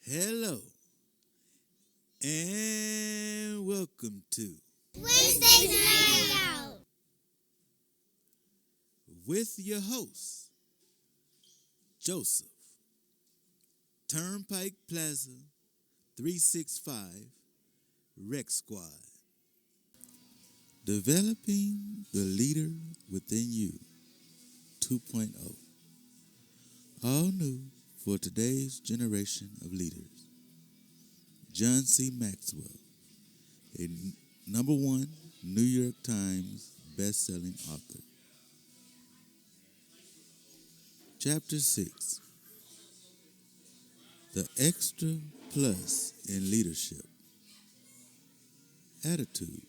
Hello and welcome to Wednesday's Night Out. with your host Joseph, Turnpike Plaza 365 Rec Squad, developing the leader within you 2.0. All new for today's generation of leaders. John C. Maxwell, a number one New York Times best-selling author. Chapter 6, The Extra Plus in Leadership. Attitude.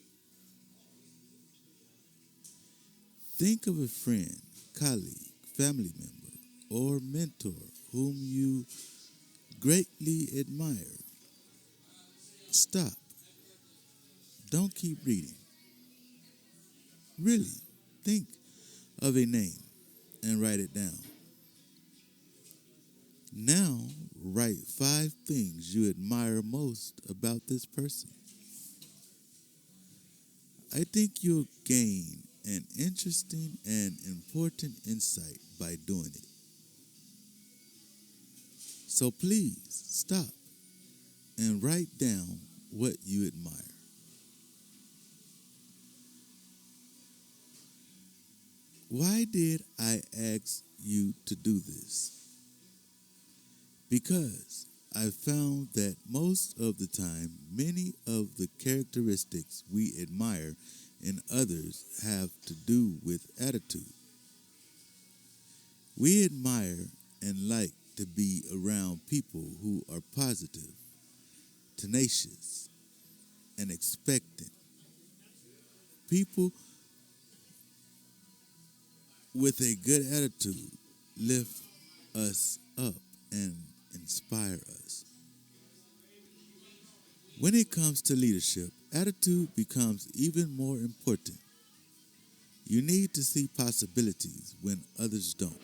Think of a friend, colleague, family member, or mentor whom you greatly admire. Stop. Don't keep reading. Really, think of a name and write it down. Now, write 5 things you admire most about this person. I think you'll gain an interesting and important insight by doing it. So please stop and write down what you admire. Why did I ask you to do this? Because I found that most of the time, many of the characteristics we admire in others have to do with attitude. We admire and like to be around people who are positive, tenacious, and expectant. People with a good attitude lift us up and inspire us. When it comes to leadership, attitude becomes even more important. You need to see possibilities when others don't.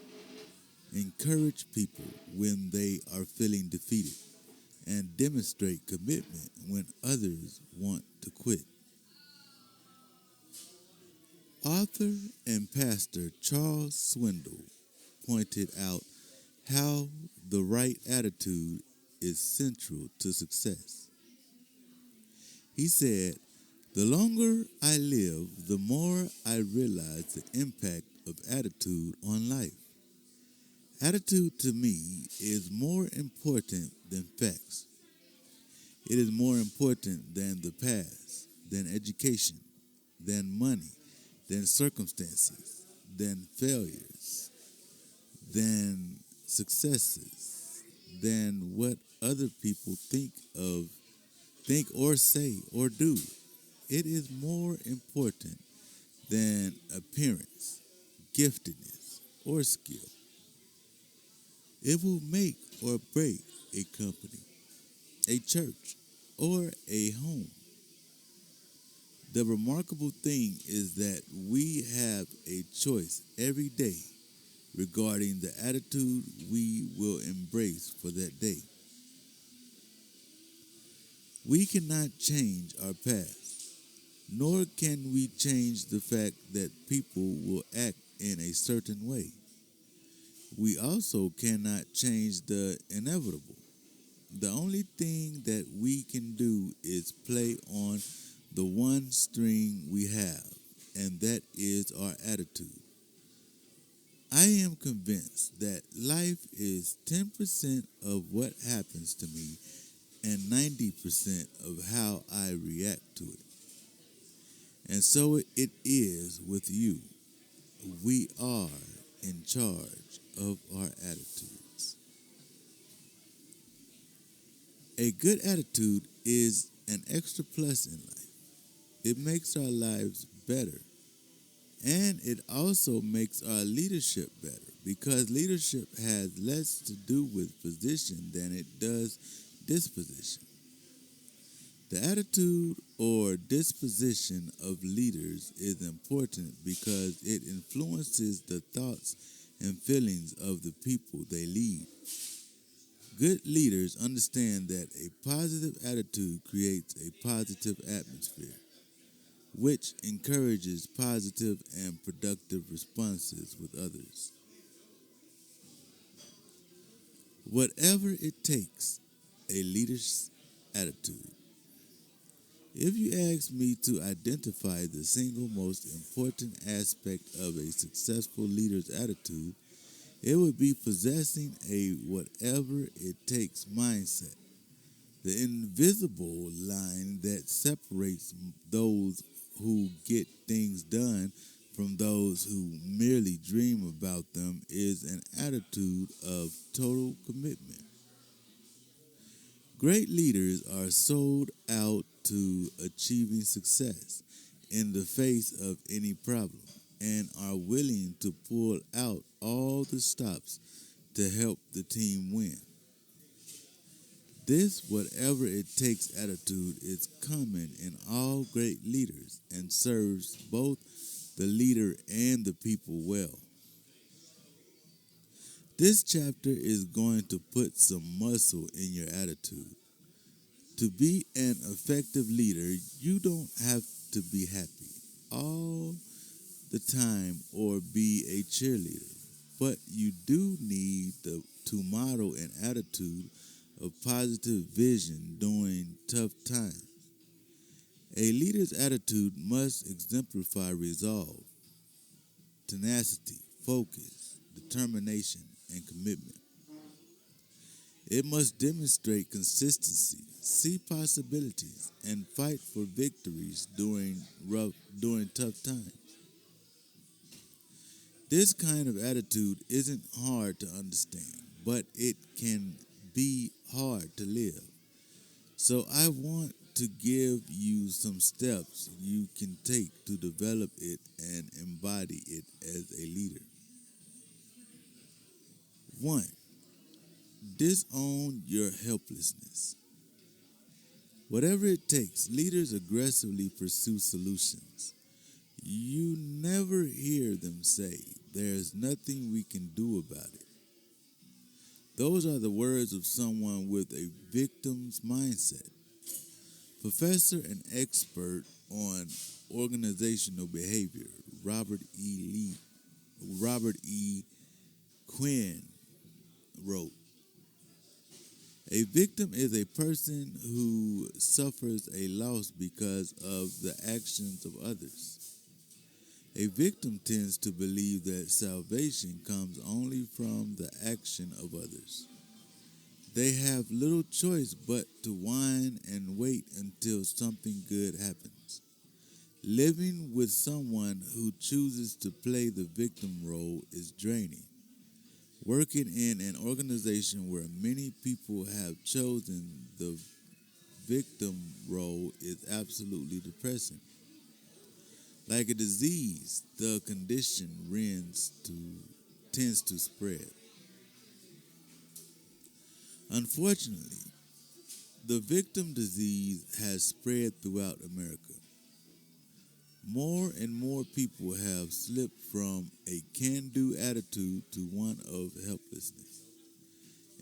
Encourage people when they are feeling defeated, and demonstrate commitment when others want to quit. Author and pastor Charles Swindoll pointed out how the right attitude is central to success. He said, "The longer I live, the more I realize the impact of attitude on life. Attitude to me is more important than facts. It is more important than the past, than education, than money, than circumstances, than failures, than successes, than what other people think or say or do. It is more important than appearance, giftedness, or skill. It will make or break a company, a church, or a home. The remarkable thing is that we have a choice every day regarding the attitude we will embrace for that day. We cannot change our past, nor can we change the fact that people will act in a certain way. We also cannot change the inevitable. The only thing that we can do is play on the one string we have, and that is our attitude. I am convinced that life is 10% of what happens to me and 90% of how I react to it. And so it is with you. We are in charge of our attitudes. A good attitude is an extra plus in life. It makes our lives better. And it also makes our leadership better, because leadership has less to do with position than it does disposition. The attitude or disposition of leaders is important because it influences the thoughts and feelings of the people they lead. Good leaders understand that a positive attitude creates a positive atmosphere, which encourages positive and productive responses with others. Whatever it takes, a leader's attitude. If you ask me to identify the single most important aspect of a successful leader's attitude, it would be possessing a whatever it takes mindset, the invisible line that separates those who get things done from those who merely dream about them is an attitude of total commitment. Great leaders are sold out to achieving success in the face of any problem and are willing to pull out all the stops to help the team win. This whatever it takes attitude is common in all great leaders and serves both the leader and the people well. This chapter is going to put some muscle in your attitude. To be an effective leader, you don't have to be happy all the time or be a cheerleader, but you do need to model an attitude of positive vision during tough times. A leader's attitude must exemplify resolve, tenacity, focus, determination, and commitment. It must demonstrate consistency, see possibilities, and fight for victories during tough times. This kind of attitude isn't hard to understand, but it can be hard to live. So I want to give you some steps you can take to develop it and embody it as a leader. 1. Disown your helplessness. Whatever it takes, leaders aggressively pursue solutions. You never hear them say, "There's nothing we can do about it." Those are the words of someone with a victim's mindset. Professor and expert on organizational behavior, Robert E. Quinn wrote, "A victim is a person who suffers a loss because of the actions of others. A victim tends to believe that salvation comes only from the action of others. They have little choice but to whine and wait until something good happens. Living with someone who chooses to play the victim role is draining. Working in an organization where many people have chosen the victim role is absolutely depressing. Like a disease, the condition tends to spread. Unfortunately, the victim disease has spread throughout America. More and more people have slipped from a can-do attitude to one of helplessness.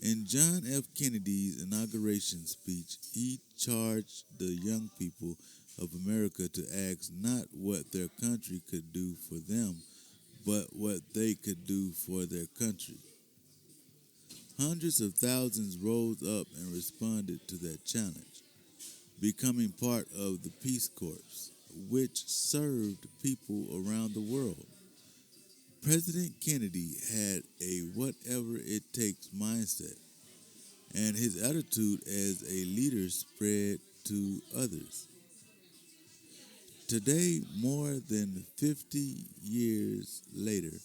In John F. Kennedy's inauguration speech, he charged the young people of America to ask not what their country could do for them, but what they could do for their country. Hundreds of thousands rose up and responded to that challenge, becoming part of the Peace Corps, which served people around the world. President Kennedy had a whatever-it-takes mindset, and his attitude as a leader spread to others. Today, more than 50 years later,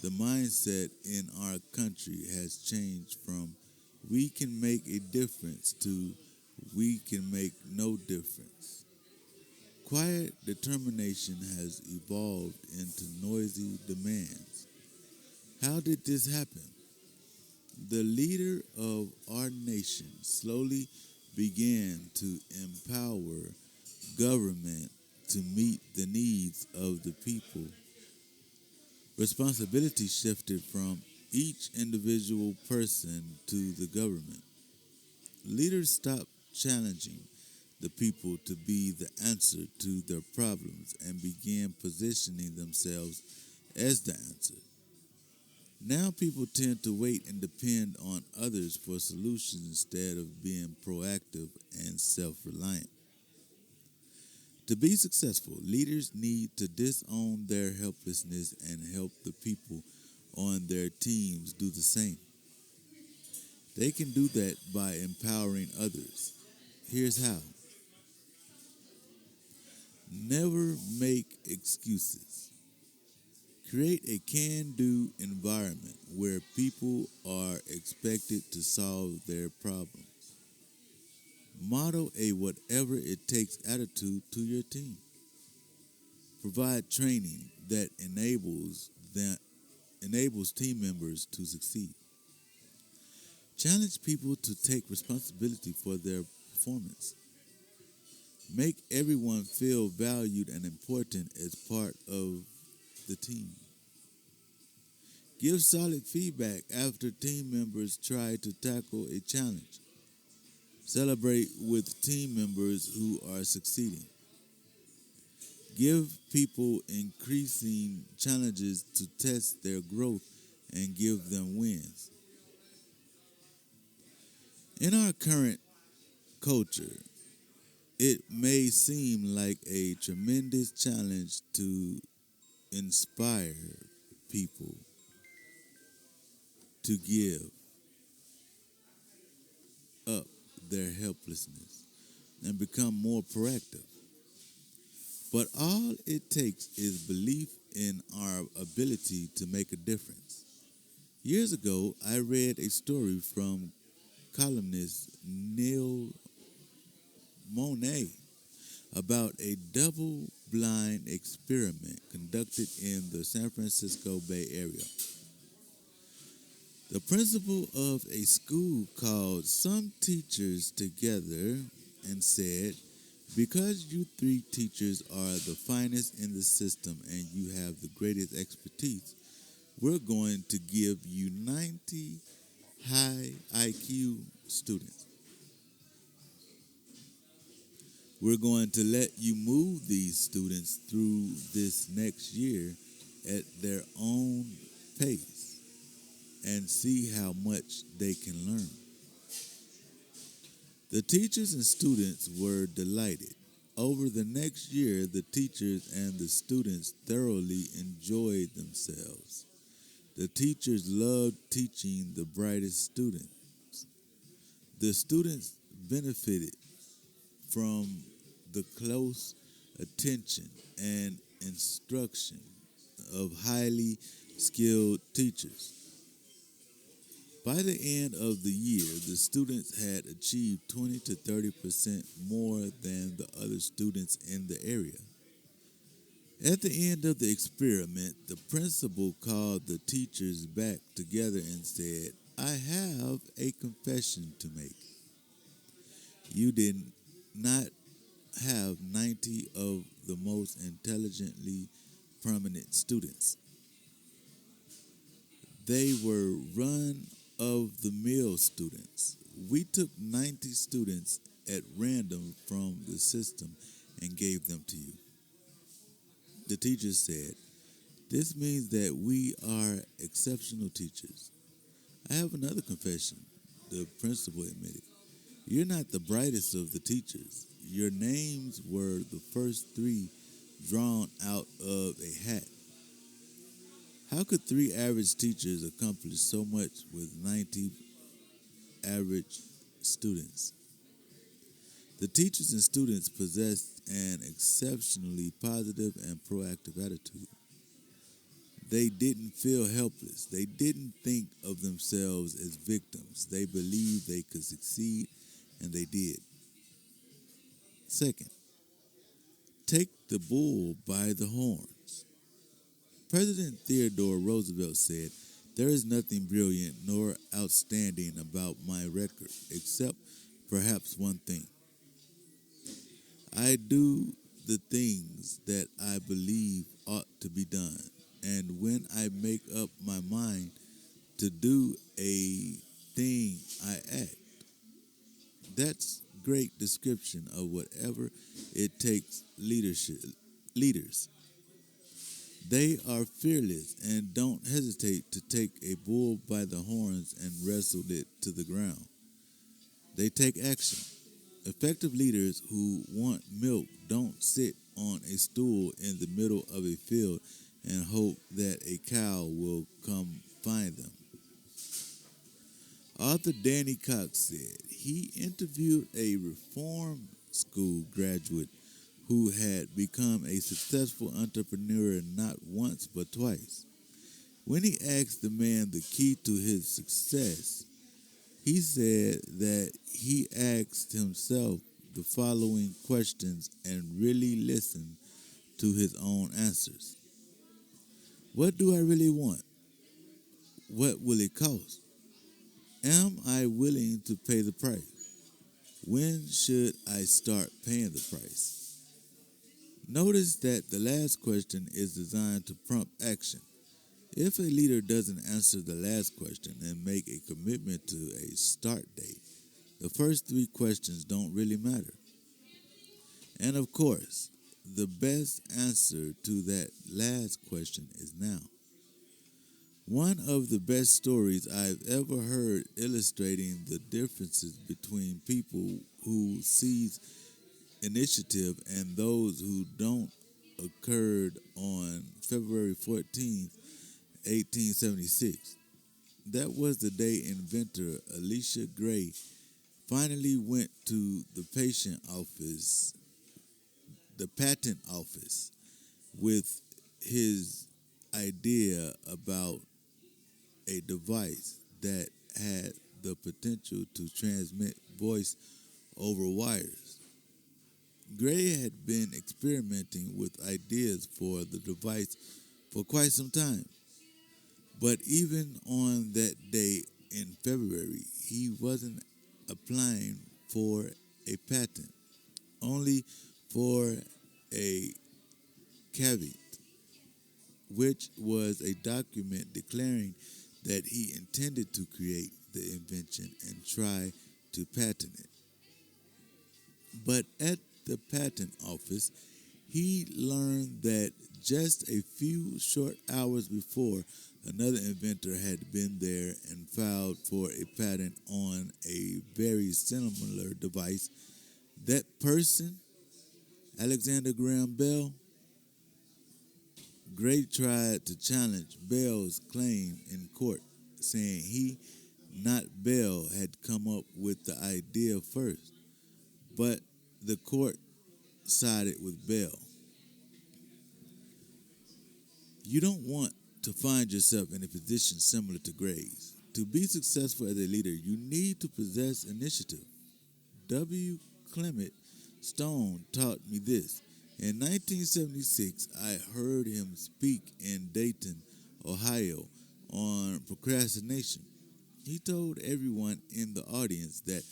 the mindset in our country has changed from "we can make a difference" to "we can make no difference." Quiet determination has evolved into noisy demands. How did this happen? The leader of our nation slowly began to empower government to meet the needs of the people. Responsibility shifted from each individual person to the government. Leaders stop challenging the people to be the answer to their problems and began positioning themselves as the answer. Now people tend to wait and depend on others for solutions instead of being proactive and self reliant. To be successful, leaders need to disown their helplessness and help the people on their teams do the same. They can do that by empowering others. Here's how: never make excuses. Create a can do environment where people are expected to solve their problems. Model a whatever it takes attitude to your team. Provide training that enables team members to succeed. Challenge people to take responsibility for their performance. Make everyone feel valued and important as part of the team. Give solid feedback after team members try to tackle a challenge. Celebrate with team members who are succeeding. Give people increasing challenges to test their growth and give them wins. In our current culture, it may seem like a tremendous challenge to inspire people to give up their helplessness and become more proactive. But all it takes is belief in our ability to make a difference. Years ago, I read a story from columnist Neil Monet about a double-blind experiment conducted in the San Francisco Bay Area. The principal of a school called some teachers together and said, "Because you three teachers are the finest in the system and you have the greatest expertise, we're going to give you 90 high IQ students. We're going to let you move these students through this next year at their own pace and see how much they can learn." The teachers and students were delighted. Over the next year, the teachers and the students thoroughly enjoyed themselves. The teachers loved teaching the brightest students. The students benefited from the close attention and instruction of highly skilled teachers. By the end of the year, the students had achieved 20 to 30% more than the other students in the area. At the end of the experiment, the principal called the teachers back together and said, "I have a confession to make. You did not have 90 of the most intelligently prominent students. They were run-of-the-mill students. We took 90 students at random from the system and gave them to you." The teachers said, "This means that we are exceptional teachers." "I have another confession," the principal admitted. "You're not the brightest of the teachers. Your names were the first three drawn out of a hat. How could three average teachers accomplish so much with 90 average students?" The teachers and students possessed an exceptionally positive and proactive attitude. They didn't feel helpless. They didn't think of themselves as victims. They believed they could succeed, and they did. Second, take the bull by the horns. President Theodore Roosevelt said, "There is nothing brilliant nor outstanding about my record, except perhaps one thing. I do the things that I believe ought to be done, and when I make up my mind to do a thing, I act." That's great description of whatever it takes leaders. They are fearless and don't hesitate to take a bull by the horns and wrestle it to the ground. They take action. Effective leaders who want milk don't sit on a stool in the middle of a field and hope that a cow will come find them. Author Danny Cox said he interviewed a reform school graduate who had become a successful entrepreneur not once but twice. When he asked the man the key to his success, he said that he asked himself the following questions and really listened to his own answers. What do I really want? What will it cost? Am I willing to pay the price? When should I start paying the price? Notice that the last question is designed to prompt action. If a leader doesn't answer the last question and make a commitment to a start date, the first three questions don't really matter. And of course, the best answer to that last question is now. One of the best stories I've ever heard illustrating the differences between people who seize initiative and those who don't occurred on February 14th, 1876. That was the day inventor Elisha Gray finally went to the patent office, with his idea about a device that had the potential to transmit voice over wires. Gray had been experimenting with ideas for the device for quite some time, but even on that day in February, he wasn't applying for a patent, only for a caveat, which was a document declaring that he intended to create the invention and try to patent it. But at the patent office, he learned that just a few short hours before, another inventor had been there and filed for a patent on a very similar device. That person, Alexander Graham Bell. Gray tried to challenge Bell's claim in court, saying he, not Bell, had come up with the idea first, but the court sided with Bell. You don't want to find yourself in a position similar to Gray's. To be successful as a leader, you need to possess initiative. W. Clement Stone taught me this. In 1976, I heard him speak in Dayton, Ohio, on procrastination. He told everyone in the audience that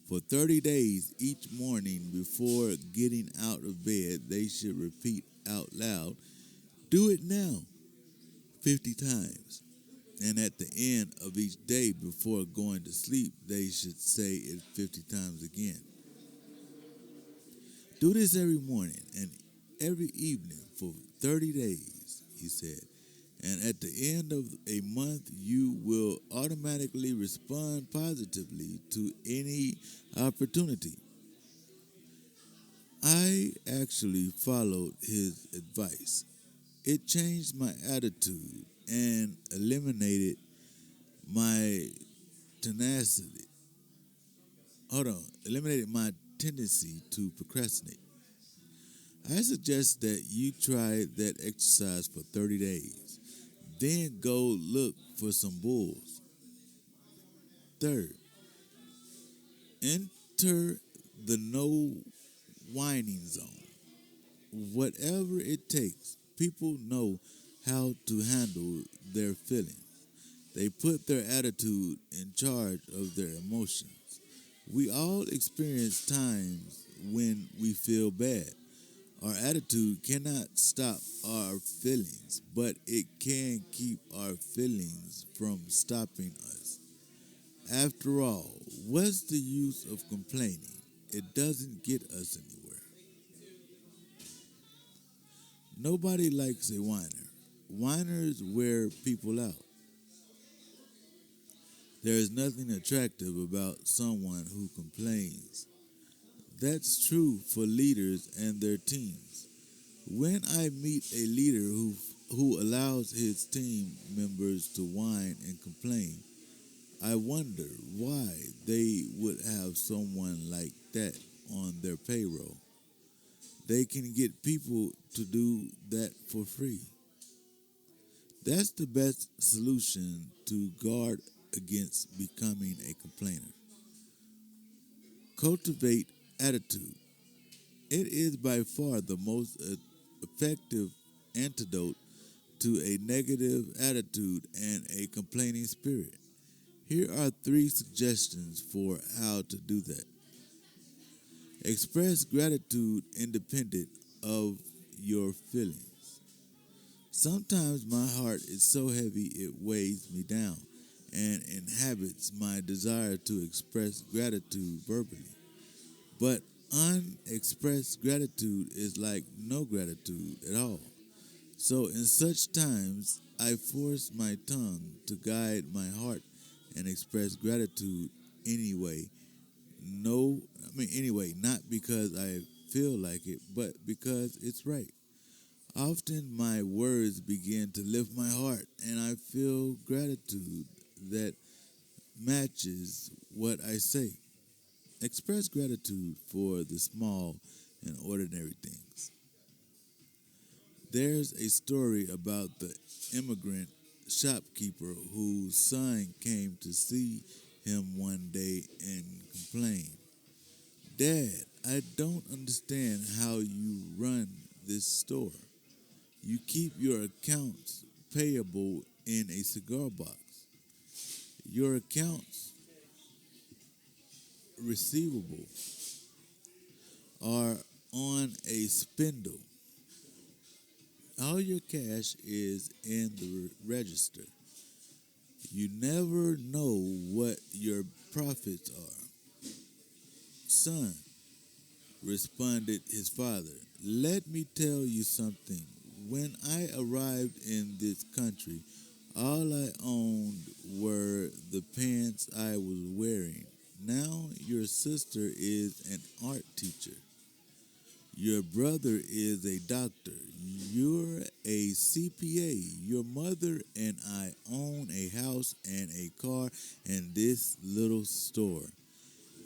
for 30 days each morning before getting out of bed, they should repeat out loud, "Do it now," 50 times. And at the end of each day before going to sleep, they should say it 50 times again. Do this every morning and every evening for 30 days, he said. And at the end of a month, you will automatically respond positively to any opportunity. I actually followed his advice. It changed my attitude and eliminated my tenacity. Eliminated my tendency to procrastinate. I suggest that you try that exercise for 30 days. Then go look for some bulls. Third, enter the no whining zone. Whatever it takes, people know how to handle their feelings. They put their attitude in charge of their emotions. We all experience times when we feel bad. Our attitude cannot stop our feelings, but it can keep our feelings from stopping us. After all, what's the use of complaining? It doesn't get us anywhere. Nobody likes a whiner. Whiners wear people out. There is nothing attractive about someone who complains. That's true for leaders and their teams. When I meet a leader who allows his team members to whine and complain, I wonder why they would have someone like that on their payroll. They can get people to do that for free. That's the best solution to guard against becoming a complainer. Cultivate attitude. It is by far the most effective antidote to a negative attitude and a complaining spirit. Here are 3 suggestions for how to do that. Express gratitude independent of your feelings. Sometimes my heart is so heavy it weighs me down and inhabits my desire to express gratitude verbally. But unexpressed gratitude is like no gratitude at all. So in such times, I force my tongue to guide my heart and express gratitude anyway. Anyway, not because I feel like it, but because it's right. Often my words begin to lift my heart, and I feel gratitude that matches what I say. Express gratitude for the small and ordinary things. There's a story about the immigrant shopkeeper whose son came to see him one day and complained, "Dad, I don't understand how you run this store. You keep your accounts payable in a cigar box. Your accounts receivable are on a spindle. All your cash is in the register. You never know what your profits are." "Son," responded his father, "let me tell you something. When I arrived in this country, all I owned were the pants I was wearing. Now your sister is an art teacher. Your brother is a doctor. You're a CPA. Your mother and I own a house and a car and this little store.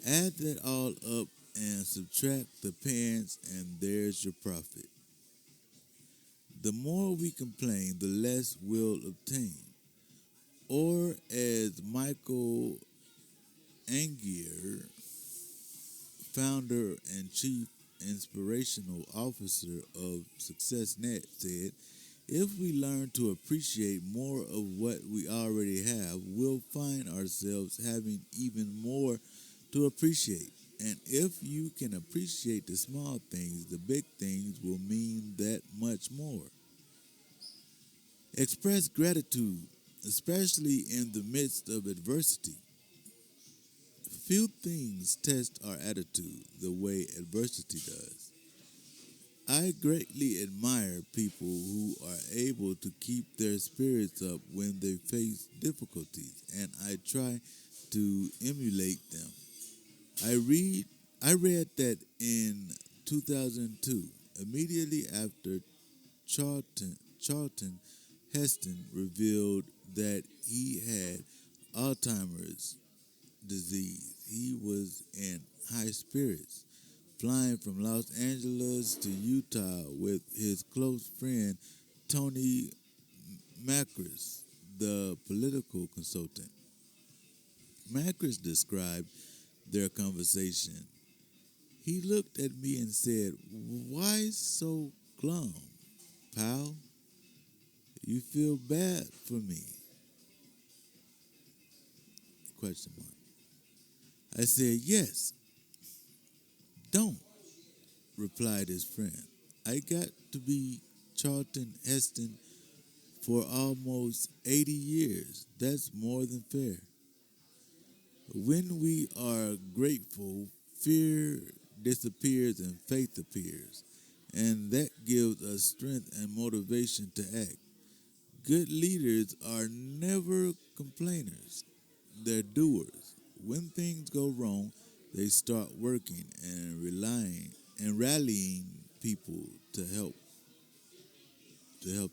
Add that all up and subtract the pants, and there's your profit. The more we complain, the less we'll obtain." Or as Michael Angier, founder and chief inspirational officer of SuccessNet, said, "If we learn to appreciate more of what we already have, we'll find ourselves having even more to appreciate. And if you can appreciate the small things, the big things will mean that much more." Express gratitude, especially in the midst of adversity. Few things test our attitude the way adversity does. I greatly admire people who are able to keep their spirits up when they face difficulties, and I try to emulate them. I read that in 2002, immediately after Charlton Heston revealed that he had Alzheimer's disease, he was in high spirits, flying from Los Angeles to Utah with his close friend Tony Macris, the political consultant. Macris described their conversation. "He looked at me and said, 'Why so glum, pal? You feel bad for me?' Question mark. I said, 'Yes.' 'Don't,' replied his friend. 'I got to be Charlton Heston for almost 80 years. That's more than fair.' When we are grateful, fear disappears and faith appears, and that gives us strength and motivation to act. Good leaders are never complainers, they're doers. When things go wrong, they start working and relying and rallying people to help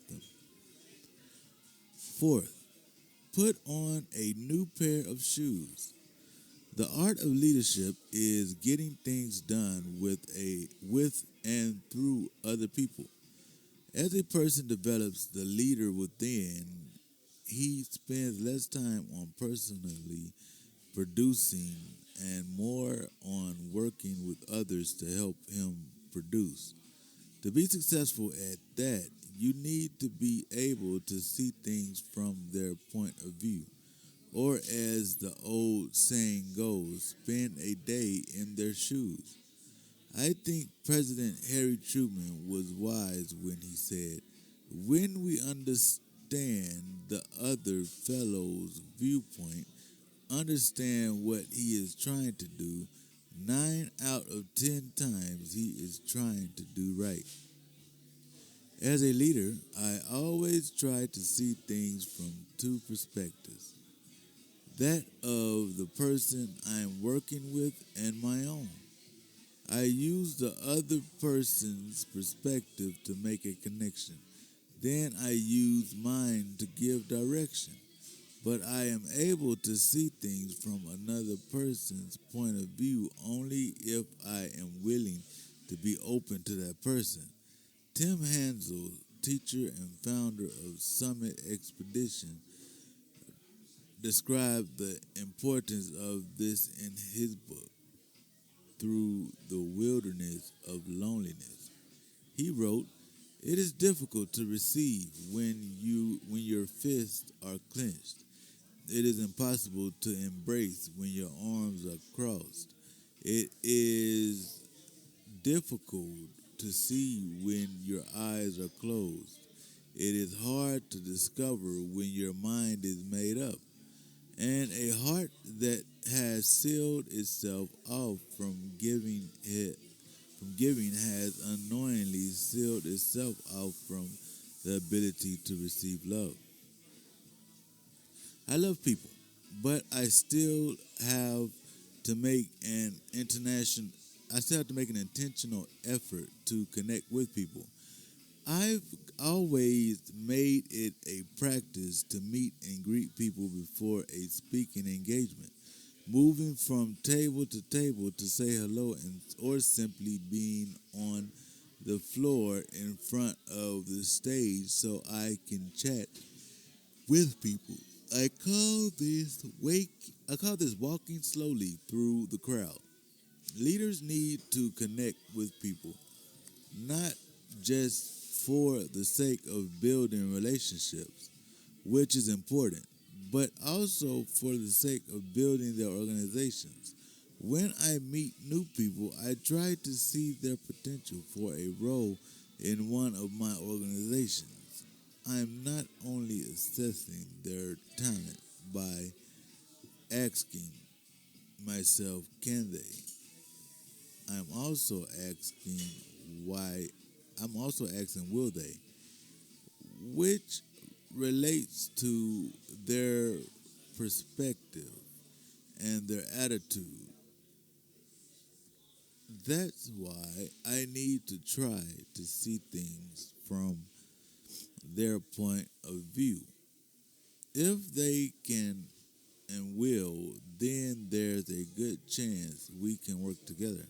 them. Fourth, put on a new pair of shoes. The art of leadership is getting things done with and through other people. As a person develops the leader within, he spends less time on personally producing and more on working with others to help him produce. To be successful at that, you need to be able to see things from their point of view. Or, as the old saying goes, spend a day in their shoes. I think President Harry Truman was wise when he said, when we understand the other fellow's viewpoint, understand what he is trying to do, 9 out of 10 times he is trying to do right. As a leader, I always try to see things from two perspectives, that of the person I'm working with and my own. I use the other person's perspective to make a connection. Then I use mine to give direction. But I am able to see things from another person's point of view only if I am willing to be open to that person. Tim Hansel, teacher and founder of Summit Expedition, described the importance of this in his book, Through the Wilderness of Loneliness. He wrote, "It is difficult to receive when your fists are clenched. It is impossible to embrace when your arms are crossed. It is difficult to see when your eyes are closed. It is hard to discover when your mind is made up. And a heart that has sealed itself off from giving has unknowingly sealed itself off from the ability to receive love." I love people, but I still have to make an intentional effort to connect with people. I've always made it a practice to meet and greet people before a speaking engagement, moving from table to table to say hello or simply being on the floor in front of the stage so I can chat with people. I call this walking slowly through the crowd. Leaders need to connect with people, not just for the sake of building relationships, which is important, but also for the sake of building their organizations. When I meet new people, I try to see their potential for a role in one of my organizations. I'm not only assessing their talent by asking myself, can they? I'm also asking why. I'm also asking, will they? Which relates to their perspective and their attitude. That's why I need to try to see things from their point of view. If they can and will, then there's a good chance we can work together.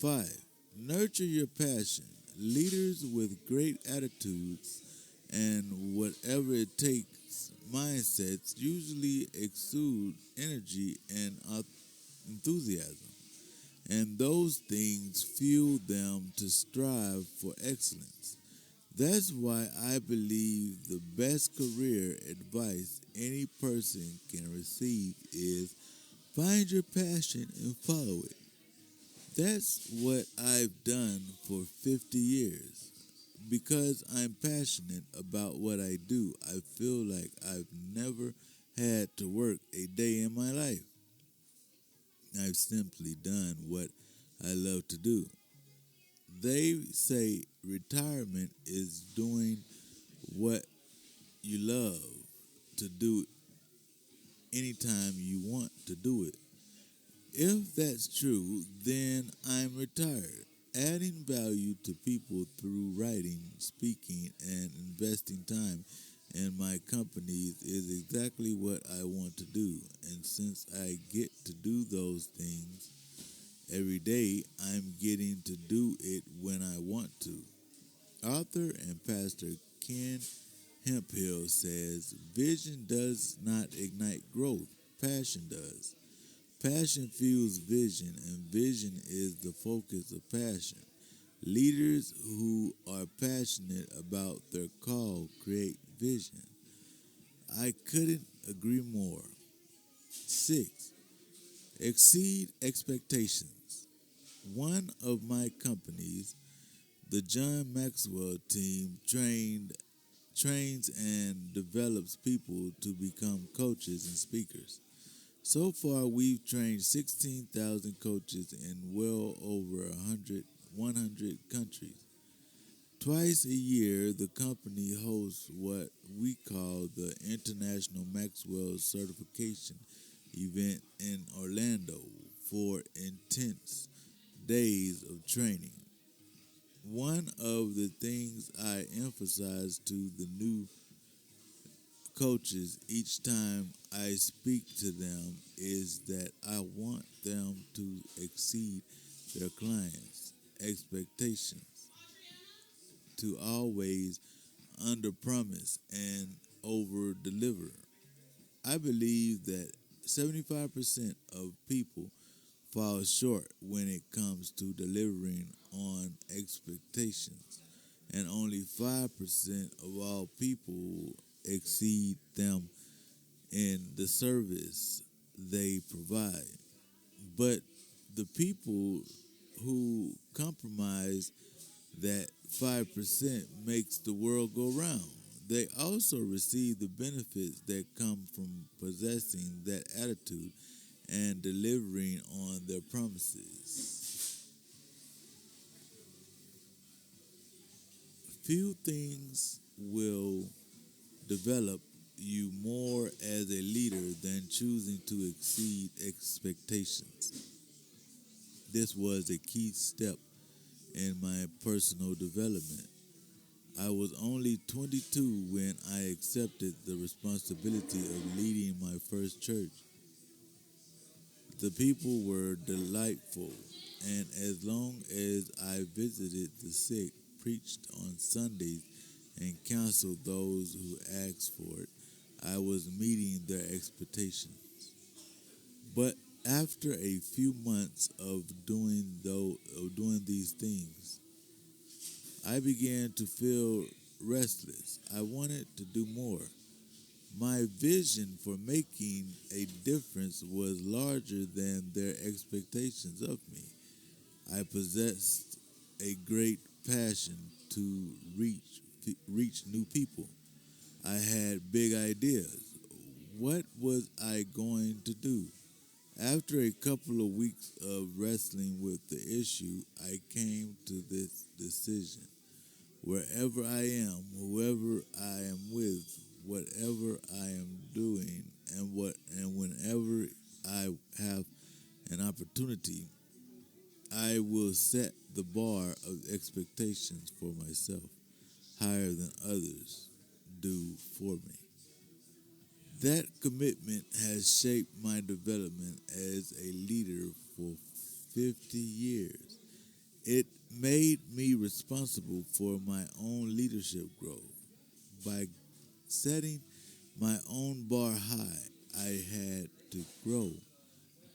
5. Nurture your passion. Leaders with great attitudes and whatever it takes mindsets usually exude energy and enthusiasm, and those things fuel them to strive for excellence. That's why I believe the best career advice any person can receive is find your passion and follow it. That's what I've done for 50 years. Because I'm passionate about what I do, I feel like I've never had to work a day in my life. I've simply done what I love to do. They say retirement is doing what you love to do anytime you want to do it. If that's true, then I'm retired. Adding value to people through writing, speaking, and investing time in my companies is exactly what I want to do. And since I get to do those things every day, I'm getting to do it when I want to. Author and pastor Ken Hemphill says, vision does not ignite growth, passion does. Passion fuels vision, and vision is the focus of passion. Leaders who are passionate about their call create vision. I couldn't agree more. 6. Exceed expectations. One of my companies, the John Maxwell team, trains and develops people to become coaches and speakers. So far, we've trained 16,000 coaches in well over 100 countries. Twice a year, the company hosts what we call the International Maxwell Certification event in Orlando for intense days of training. One of the things I emphasize to the new coaches each time I speak to them is that I want them to exceed their clients' expectations, to always under promise and over deliver. I believe that 75% of people fall short when it comes to delivering on expectations, and only 5% of all people exceed them in the service they provide. But the people who compromise that 5% makes the world go round. They also receive the benefits that come from possessing that attitude and delivering on their promises. Few things will develop you more as a leader than choosing to exceed expectations. This was a key step in my personal development. I was only 22 when I accepted the responsibility of leading my first church. The people were delightful, and as long as I visited the sick, preached on Sundays, and counseled those who asked for it, I was meeting their expectations. But after a few months of doing these things, I began to feel restless. I wanted to do more. My vision for making a difference was larger than their expectations of me. I possessed a great passion to reach new people. I had big ideas. What was I going to do? After a couple of weeks of wrestling with the issue, I came to this decision. Wherever I am, whoever I am with, whatever I am doing, and whenever I have an opportunity, I will set the bar of expectations for myself higher than others do for me. That commitment has shaped my development as a leader for 50 years. It made me responsible for my own leadership growth. By setting my own bar high, I had to grow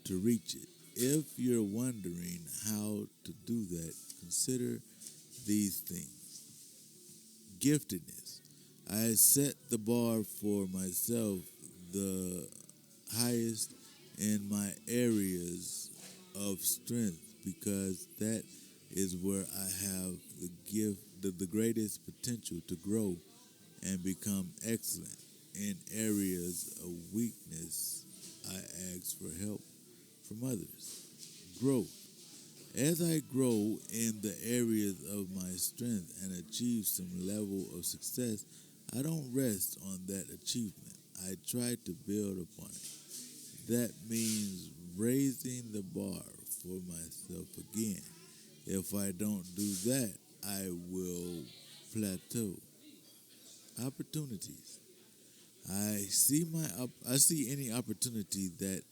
to reach it. If you're wondering how to do that, consider these things. Giftedness. I set the bar for myself the highest in my areas of strength because that is where I have the greatest potential to grow and become excellent. In areas of weakness, I ask for help from others. Growth. As I grow in the areas of my strength and achieve some level of success, I don't rest on that achievement. I try to build upon it. That means raising the bar for myself again. If I don't do that, I will plateau. Opportunities. I see any opportunity that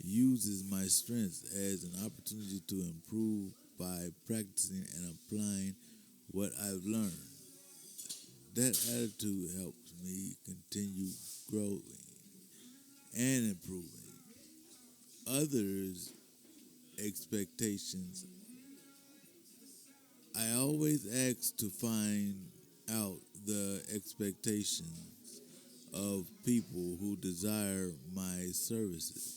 uses my strengths as an opportunity to improve by practicing and applying what I've learned. That attitude helps me continue growing and improving. Others' expectations. I always ask to find out the expectations of people who desire my services.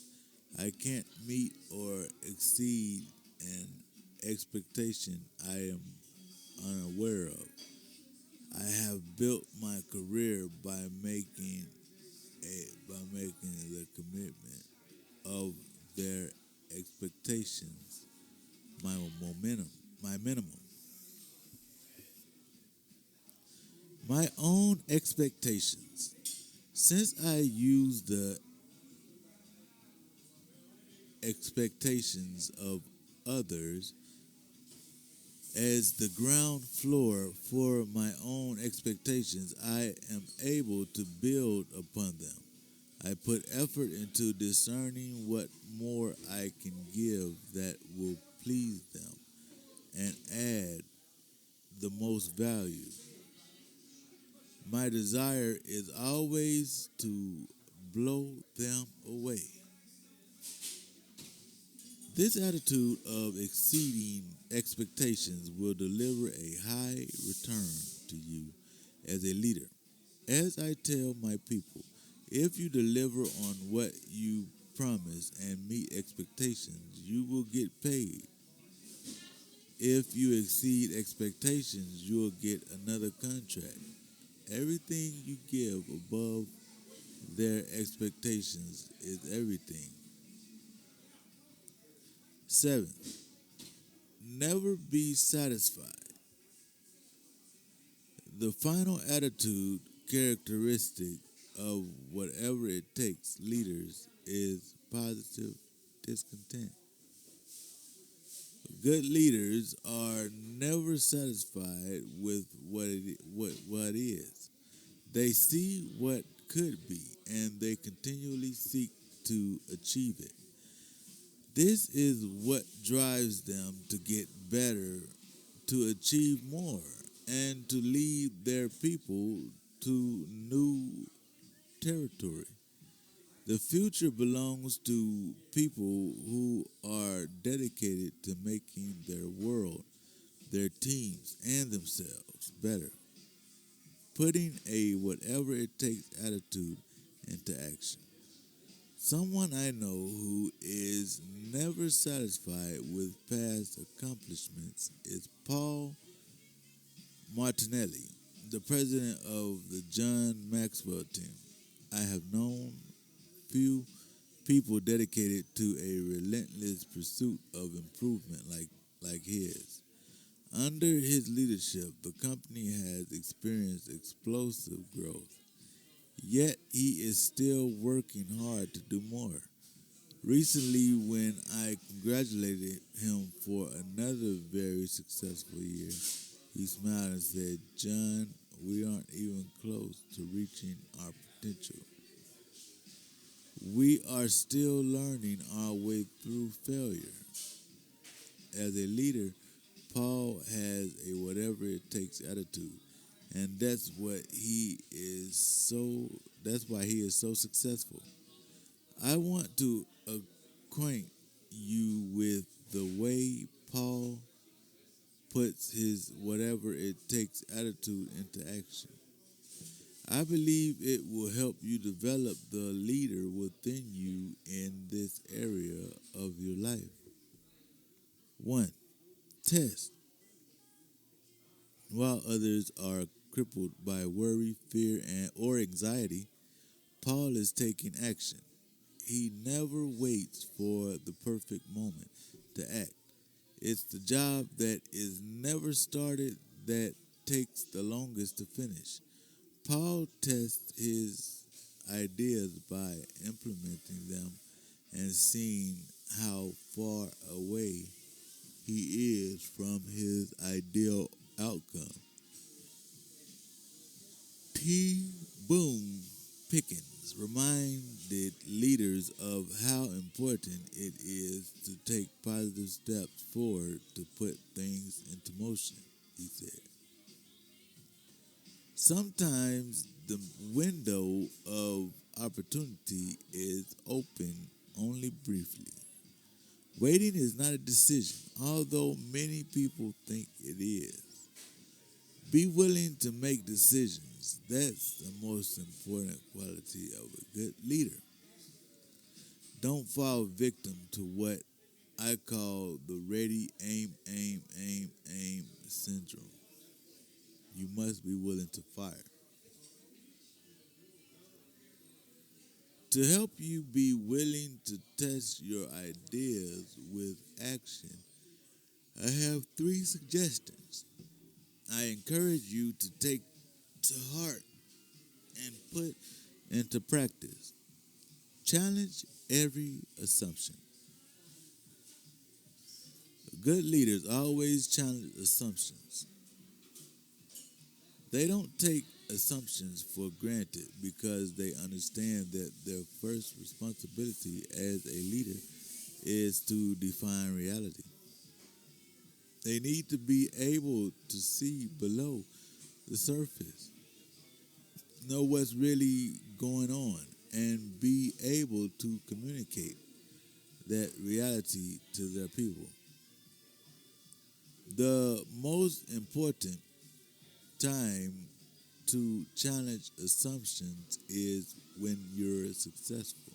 I can't meet or exceed an expectation I am unaware of. I have built my career by making the commitment of their expectations my minimum. My own expectations. Since I use the expectations of others as the ground floor for my own expectations, I am able to build upon them. I put effort into discerning what more I can give that will please them and add the most value. My desire is always to blow them away. This attitude of exceeding expectations will deliver a high return to you as a leader. As I tell my people, if you deliver on what you promise and meet expectations, you will get paid. If you exceed expectations, you will get another contract. Everything you give above their expectations is everything. 7. Never be satisfied. The final attitude characteristic of whatever it takes leaders is positive discontent. Good leaders are never satisfied with what is. They see what could be and they continually seek to achieve it. This is what drives them to get better, to achieve more, and to lead their people to new territory. The future belongs to people who are dedicated to making their world, their teams, and themselves better, putting a whatever it takes attitude into action. Someone I know who is never satisfied with past accomplishments is Paul Martinelli, the president of the John Maxwell team. I have known few people dedicated to a relentless pursuit of improvement like his. Under his leadership, the company has experienced explosive growth. Yet he is still working hard to do more. Recently, when I congratulated him for another very successful year, he smiled and said, "John, we aren't even close to reaching our potential. We are still learning our way through failure." As a leader, Paul has a whatever it takes attitude, and that's why he is so successful. I want to acquaint you with the way Paul puts his whatever it takes attitude into action. I believe it will help you develop the leader within you in this area of your life. 1. Test. While others are crippled by worry, fear, or anxiety, Paul is taking action. he never waits for the perfect moment to act. It's the job that is never started that takes the longest to finish. Paul tests his ideas by implementing them and seeing how far away he is from his ideal outcome. T. Boone Pickens reminded leaders of how important it is to take positive steps forward to put things into motion, he said. Sometimes the window of opportunity is open only briefly. Waiting is not a decision, although many people think it is. Be willing to make decisions. That's the most important quality of a good leader. Don't fall victim to what I call the ready, aim syndrome. You must be willing to fire. To help you be willing to test your ideas with action, I have 3 suggestions I encourage you to take to heart and put into practice. Challenge every assumption. Good leaders always challenge assumptions. They don't take assumptions for granted because they understand that their first responsibility as a leader is to define reality. They need to be able to see below the surface, know what's really going on, and be able to communicate that reality to their people. The most important time to challenge assumptions is when you're successful.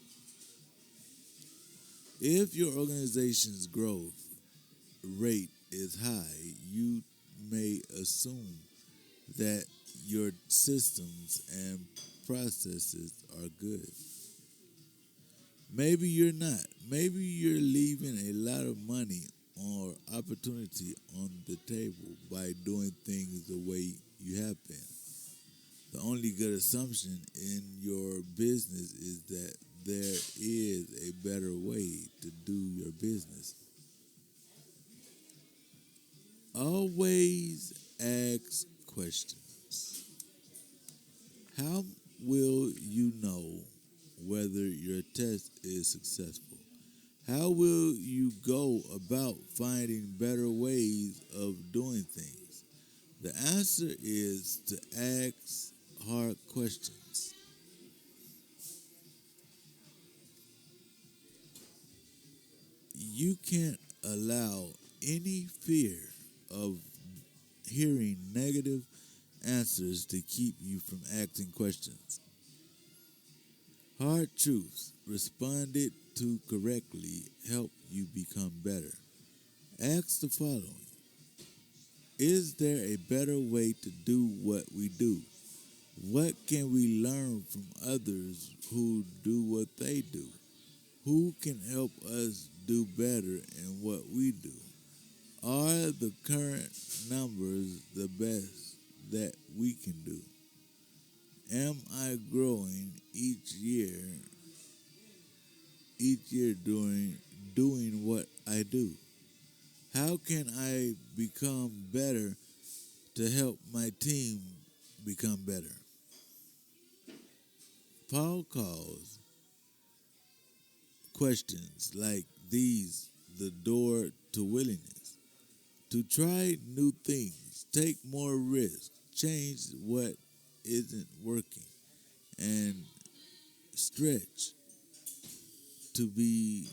If your organization's growth rate is high, you may assume that your systems and processes are good. Maybe you're not. Maybe you're leaving a lot of money or opportunity on the table by doing things the way you have been. The only good assumption in your business is that there is a better way to do your business. Always ask questions. How will you know whether your test is successful? How will you go about finding better ways of doing things? The answer is to ask hard questions. You can't allow any fear of hearing negative answers to keep you from asking questions. Hard truths responded to correctly help you become better. Ask the following: is there a better way to do what we do? What can we learn from others who do what they do? Who can help us do better in what we do? Are the current numbers the best that we can do? Am I growing each year doing what I do? How can I become better to help my team become better? Paul calls questions like these the door to willingness. To try new things, take more risks, change what isn't working, and stretch to be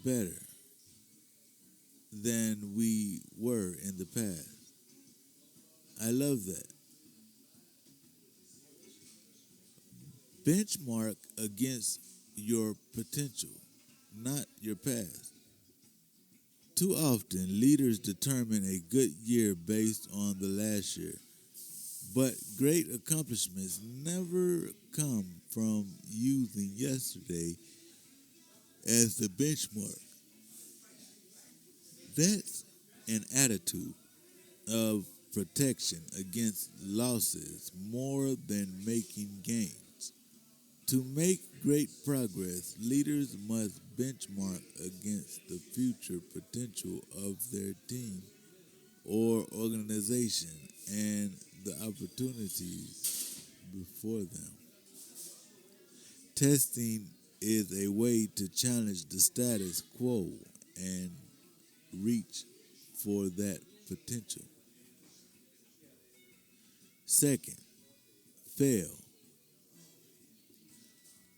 better than we were in the past. I love that. Benchmark against your potential, not your past. Too often, leaders determine a good year based on the last year, but great accomplishments never come from using yesterday as the benchmark. That's an attitude of protection against losses more than making gains. To make great progress, leaders must benchmark against the future potential of their team or organization and the opportunities before them. Testing is a way to challenge the status quo and reach for that potential. Second, fail.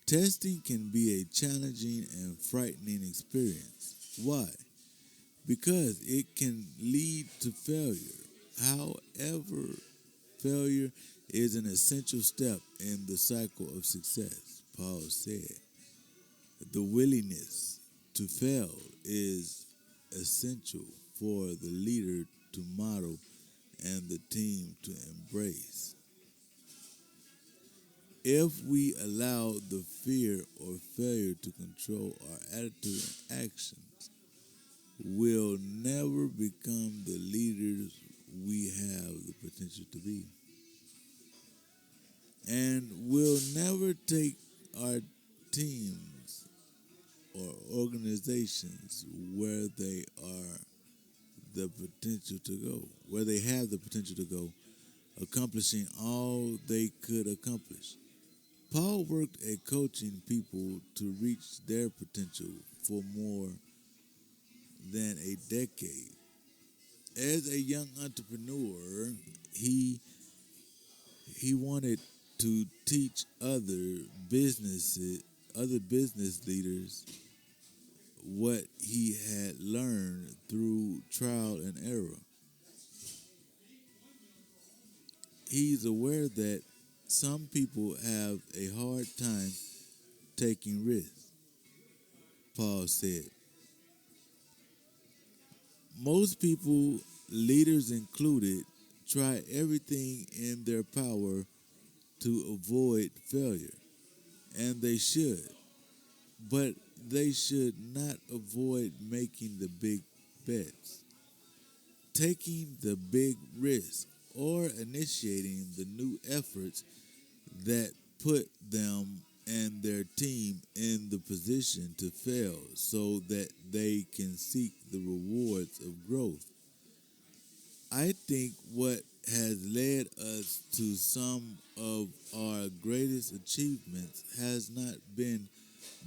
Testing can be a challenging and frightening experience. Why? Because it can lead to failure. However, failure is an essential step in the cycle of success. Paul said, the willingness to fail is essential for the leader to model and the team to embrace. If we allow the fear or failure to control our attitude and actions, we'll never become the leaders we have the potential to be. And we'll never take our teams or organizations where they are the potential to go, where they have the potential to go, accomplishing all they could accomplish. Paul worked at coaching people to reach their potential for more than a decade. As a young entrepreneur, he wanted to teach other business leaders what he had learned through trial and error. He's aware that some people have a hard time taking risks. Paul said, most people, leaders included, try everything in their power to avoid failure, and they should. But they should not avoid making the big bets, taking the big risk, or initiating the new efforts that put them and their team in the position to fail so that they can seek the rewards of growth. I think what has led us to some of our greatest achievements has not been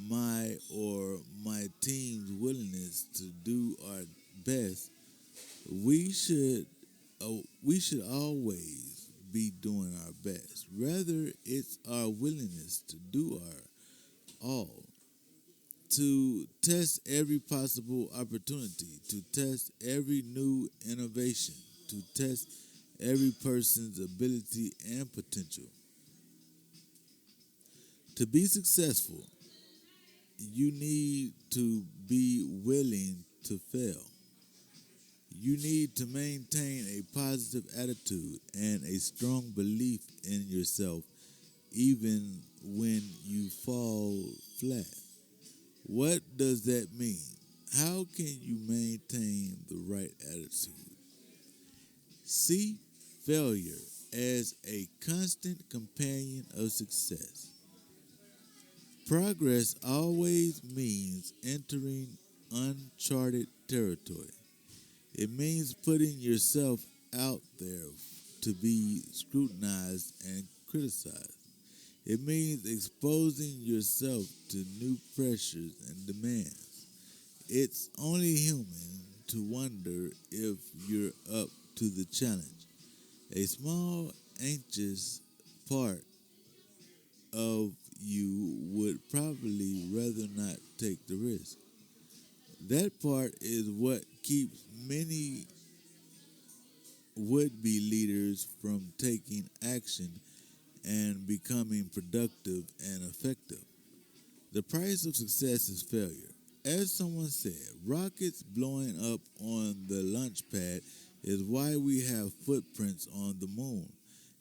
my or my team's willingness to do our best. We should always be doing our best. Rather, it's our willingness to do our all, to test every possible opportunity, to test every new innovation, to test every person's ability and potential. To be successful, you need to be willing to fail. You need to maintain a positive attitude and a strong belief in yourself even when you fall flat. What does that mean? How can you maintain the right attitude? See failure as a constant companion of success. Progress always means entering uncharted territory. It means putting yourself out there to be scrutinized and criticized. It means exposing yourself to new pressures and demands. It's only human to wonder if you're up to the challenge. A small, anxious part of you would probably rather not take the risk. That part is what keeps many would-be leaders from taking action and becoming productive and effective. The price of success is failure. As someone said, rockets blowing up on the launch pad is why we have footprints on the moon,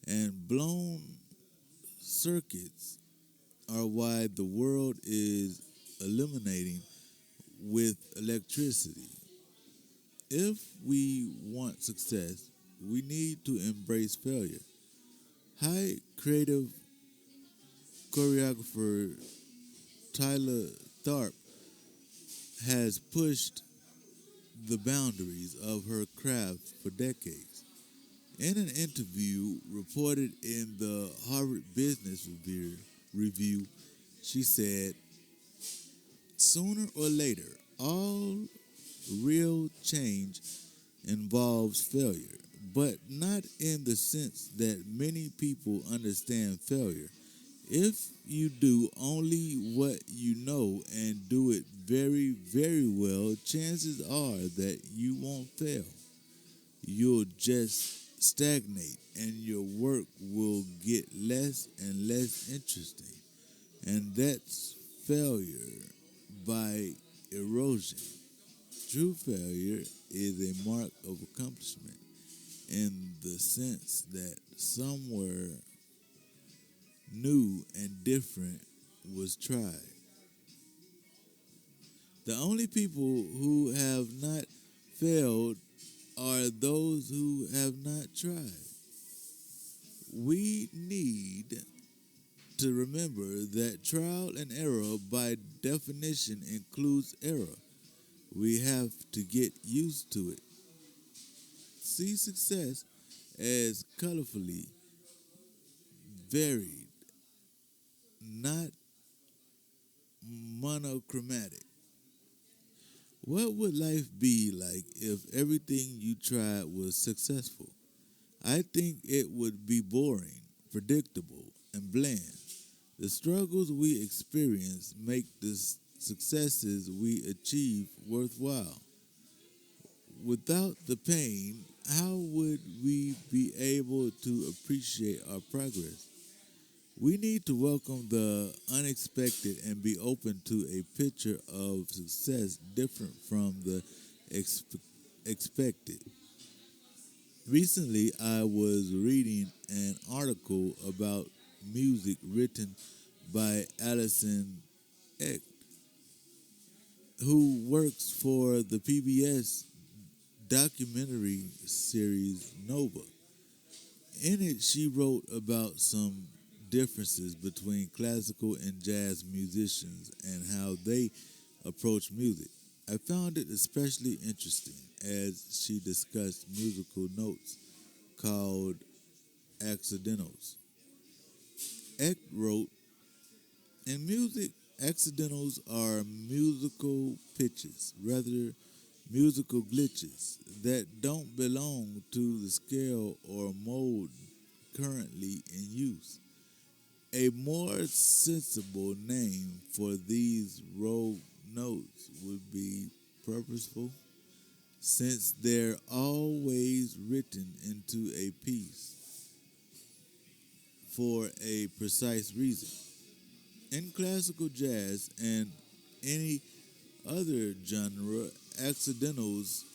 and blown circuits are why the world is illuminating with electricity. If we want success, we need to embrace failure. High creative choreographer Tyler Tharp has pushed the boundaries of her craft for decades. In an interview reported in the Harvard Business Review, she said, "Sooner or later, all real change involves failure, but not in the sense that many people understand failure. If you do only what you know and do it very, very well, chances are that you won't fail. You'll just stagnate and your work will get less and less interesting. And that's failure by erosion. True failure is a mark of accomplishment in the sense that somewhere new and different was tried. The only people who have not failed are those who have not tried. We need to remember that trial and error by definition includes error. We have to get used to it. See success as colorfully varied, not monochromatic. What would life be like if everything you tried was successful? I think it would be boring, predictable, and bland. The struggles we experience make the successes we achieve worthwhile. Without the pain, how would we be able to appreciate our progress? We need to welcome the unexpected and be open to a picture of success different from the expected. Recently, I was reading an article about music written by Alison Eck, who works for the PBS documentary series Nova. In it, she wrote about some differences between classical and jazz musicians and how they approach music. I found it especially interesting as she discussed musical notes called accidentals. Eck wrote, "In music, accidentals are musical pitches, rather musical glitches that don't belong to the scale or mode currently in use. A more sensible name for these rogue notes would be purposeful, since they're always written into a piece for a precise reason. In classical jazz and any other genre, accidentals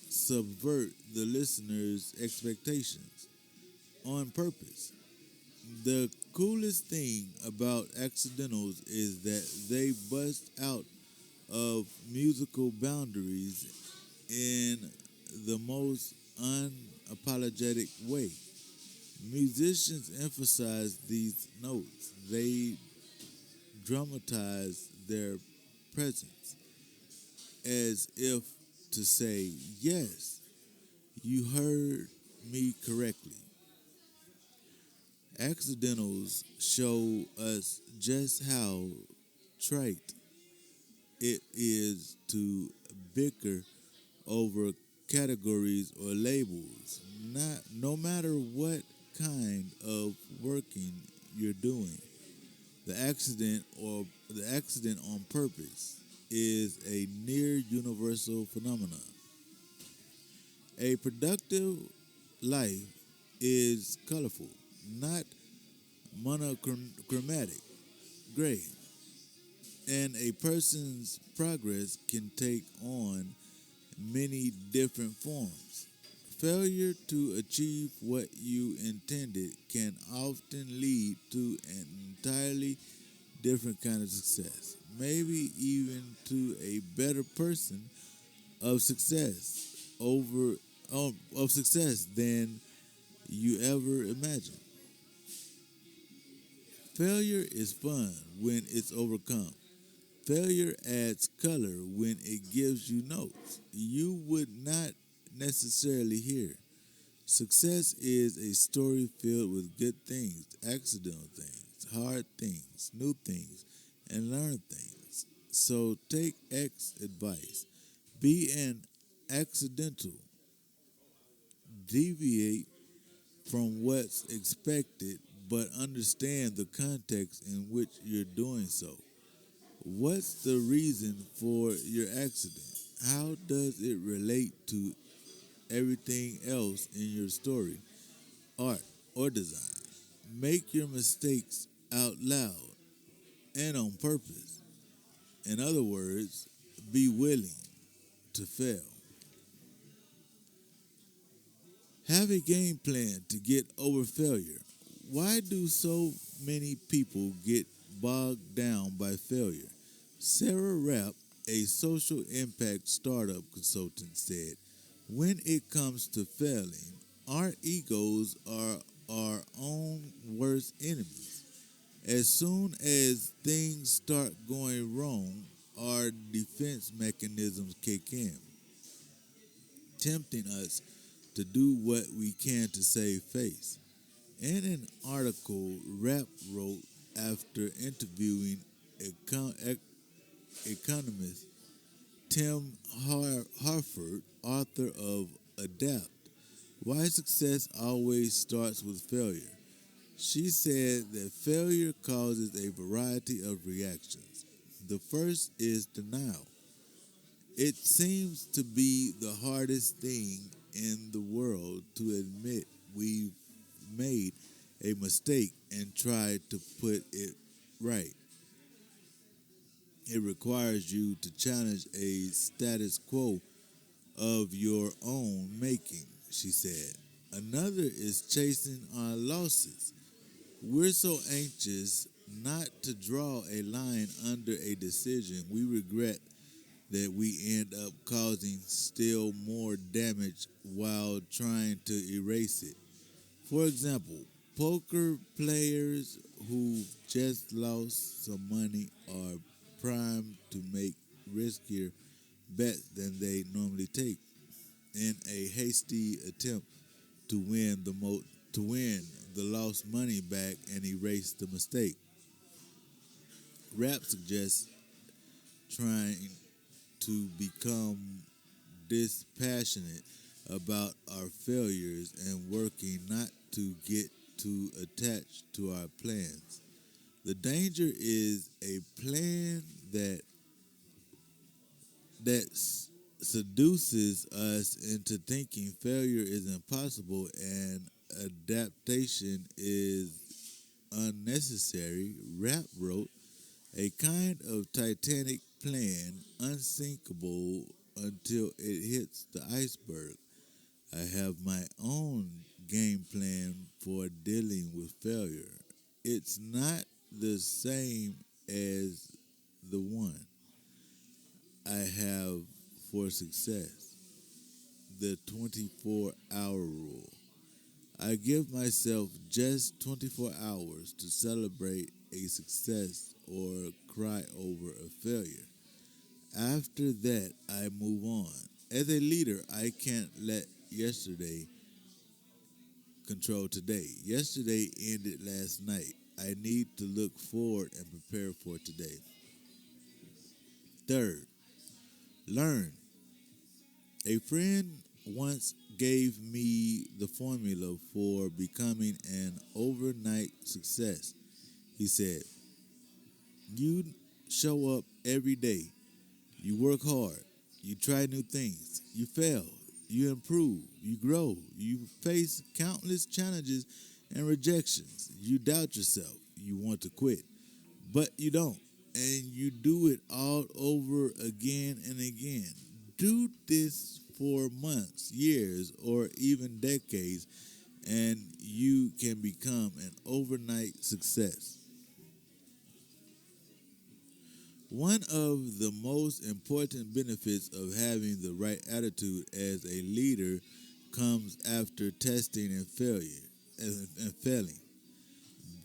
subvert the listener's expectations on purpose. The coolest thing about accidentals is that they bust out of musical boundaries in the most unapologetic way. Musicians emphasize these notes. They dramatize their presence as if to say, yes, you heard me correctly. Accidentals show us just how trite it is to bicker over categories or labels, no matter what kind of working you're doing. The accident on purpose is a near universal phenomenon. A productive life is colorful, not monochromatic, gray, and a person's progress can take on many different forms. Failure to achieve what you intended can often lead to an entirely different kind of success. maybe even to a better person of success of success than you ever imagined. Failure is fun when it's overcome. Failure adds color when it gives you notes you would not necessarily hear. Success is a story filled with good things, accidental things, hard things, new things, and learned things. So take X advice. Be an accidental. Deviate from what's expected, but understand the context in which you're doing so. What's the reason for your accident? How does it relate to everything else in your story, art, or design? Make your mistakes out loud and on purpose. In other words, be willing to fail. Have a game plan to get over failure. Why do so many people get bogged down by failure? Sarah Rapp, a social impact startup consultant, said, when it comes to failing, our egos are our own worst enemies. As soon as things start going wrong, our defense mechanisms kick in, tempting us to do what we can to save face. In an article Rapp wrote after interviewing economist Tim Harford, author of Adapt, Why Success Always Starts with Failure, she said that failure causes a variety of reactions. The first is denial. It seems to be the hardest thing in the world to admit we've made a mistake and tried to put it right. It requires you to challenge a status quo of your own making, she said. Another is chasing our losses. We're so anxious not to draw a line under a decision we regret that we end up causing still more damage while trying to erase it. For example, poker players who just lost some money are primed to make riskier bets than they normally take in a hasty attempt to win the lost money back and erase the mistake. Rap suggests trying to become dispassionate about our failures and working not to get too attached to our plans. The danger is a plan that seduces us into thinking failure is impossible and adaptation is unnecessary. Rap wrote, a kind of Titanic plan unsinkable until it hits the iceberg. I have my own game plan for dealing with failure. It's not the same as the one I have for success, the 24-hour rule. I give myself just 24 hours to celebrate a success or cry over a failure. After that, I move on. As a leader, I can't let yesterday control today. Yesterday ended last night. I need to look forward and prepare for today. Third, learn. A friend once gave me the formula for becoming an overnight success. He said, you show up every day. You work hard. You try new things. You fail. You improve. You grow. You face countless challenges and rejections. You doubt yourself. You want to quit, but you don't. And you do it all over again and again. Do this for months, years, or even decades, and you can become an overnight success. One of the most important benefits of having the right attitude as a leader comes after testing and failing.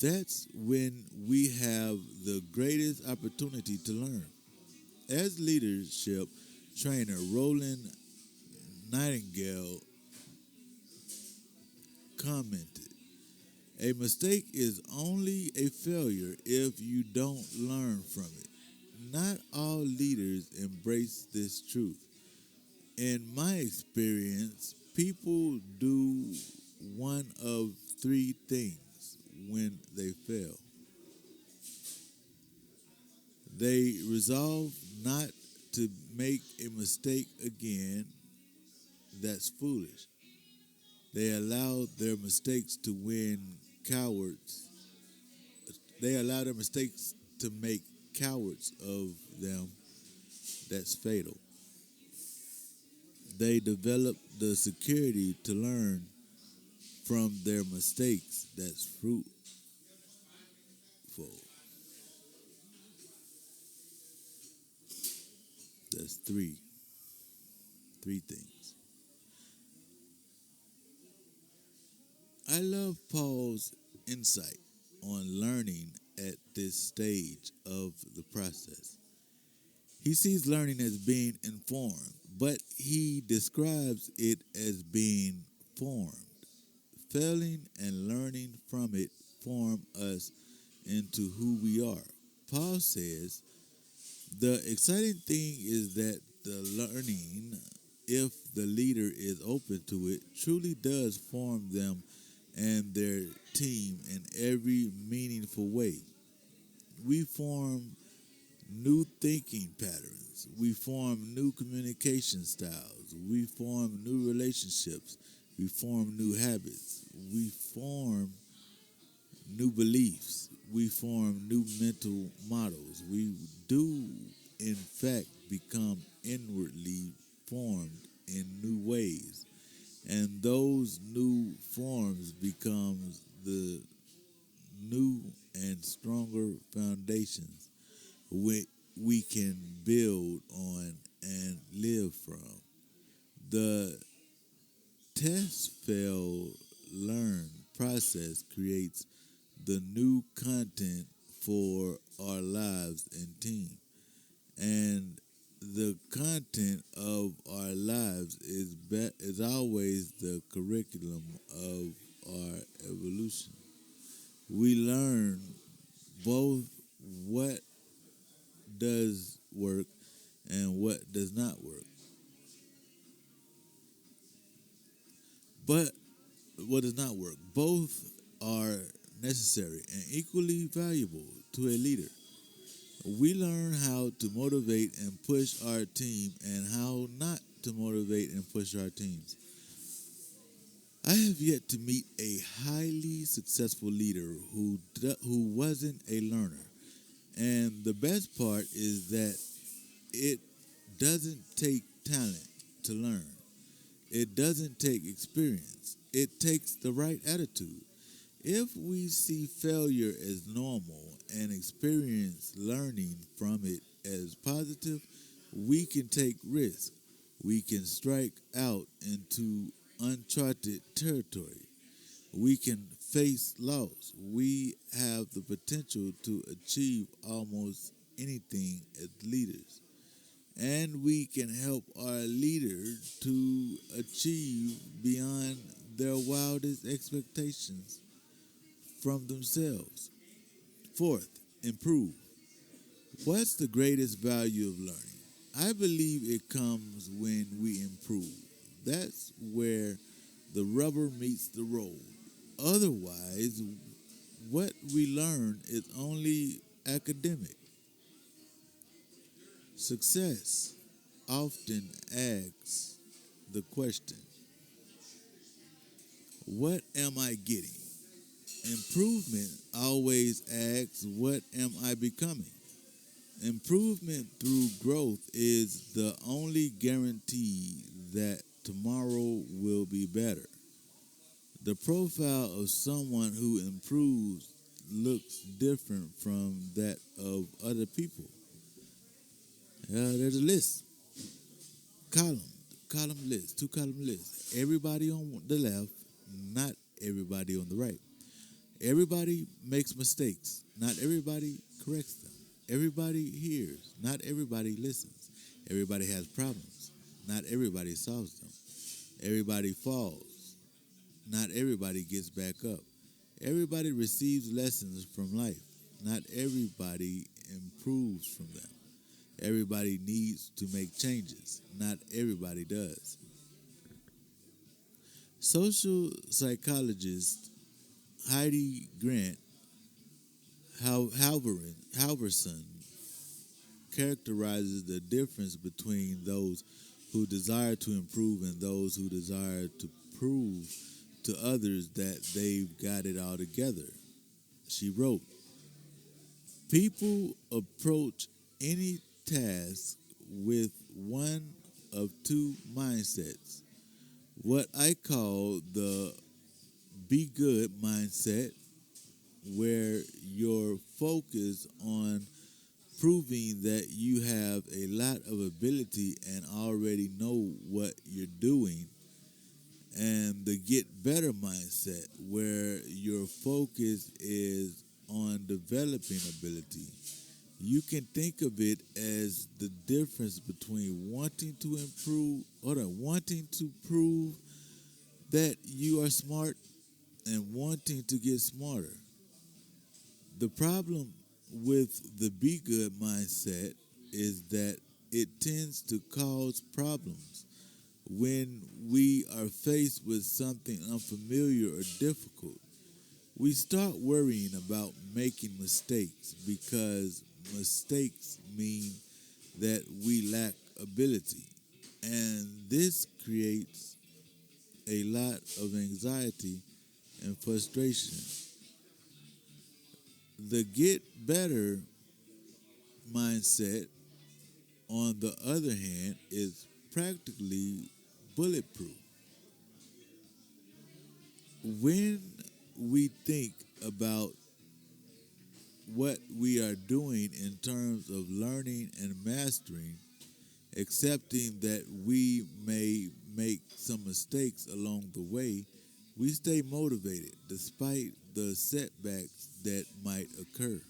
That's when we have the greatest opportunity to learn. As leadership trainer Roland Nightingale commented, a mistake is only a failure if you don't learn from it. Not all leaders embrace this truth. In my experience, people do one of three things when they fail. They resolve not to make a mistake again. That's foolish. They allow their mistakes to win cowards. They allow their mistakes to make cowards of them. That's fatal. They develop the security to learn from their mistakes. That's fruitful. That's three things. I love Paul's insight on learning at this stage of the process. He sees learning as being informed, but he describes it as being formed. Failing and learning from it form us into who we are. Paul says, the exciting thing is that the learning, if the leader is open to it, truly does form them and their team in every meaningful way. We form new thinking patterns. We form new communication styles. We form new relationships. We form new habits. We form new beliefs. We form new mental models. We do, in fact, become inwardly formed in new ways. And those new forms becomes the new and stronger foundations we can build on and live from. The test fail learn process creates the new content for our lives and team. And the content of our lives is always the curriculum of our evolution. We learn both what does work and what does not work. But what does not work? Both are necessary and equally valuable to a leader. We learn how to motivate and push our team and how not to motivate and push our teams. I have yet to meet a highly successful leader who wasn't a learner. And the best part is that it doesn't take talent to learn. It doesn't take experience. It takes the right attitude. If we see failure as normal and experience learning from it as positive, we can take risks. We can strike out into uncharted territory. We can face loss. We have the potential to achieve almost anything as leaders. And we can help our leaders to achieve beyond their wildest expectations from themselves. Fourth, improve. What's the greatest value of learning? I believe it comes when we improve. That's where the rubber meets the road. Otherwise, what we learn is only academic. Success often asks the question, what am I getting? Improvement always asks, what am I becoming? Improvement through growth is the only guarantee that tomorrow will be better. The profile of someone who improves looks different from that of other people. There's a list, column, column list, two column list. Everybody on the left, not everybody on the right. Everybody makes mistakes. Not everybody corrects them. Everybody hears. Not everybody listens. Everybody has problems. Not everybody solves them. Everybody falls. Not everybody gets back up. Everybody receives lessons from life. Not everybody improves from them. Everybody needs to make changes. Not everybody does. Social psychologist Heidi Grant Halverson characterizes the difference between those who desire to improve and those who desire to prove to others that they've got it all together. She wrote, people approach any task with one of two mindsets. What I call the be good mindset, where you're focused on proving that you have a lot of ability and already know what you're doing, and the get better mindset, where your focus is on developing ability. You can think of it as the difference between wanting to prove that you are smart and wanting to get smarter. The problem with the be good mindset is that it tends to cause problems when we are faced with something unfamiliar or difficult. We start worrying about making mistakes because mistakes mean that we lack ability. And this creates a lot of anxiety and frustration. The get better mindset, on the other hand, is practically bulletproof. When we think about what we are doing in terms of learning and mastering, accepting that we may make some mistakes along the way, we stay motivated despite the setbacks that might occur.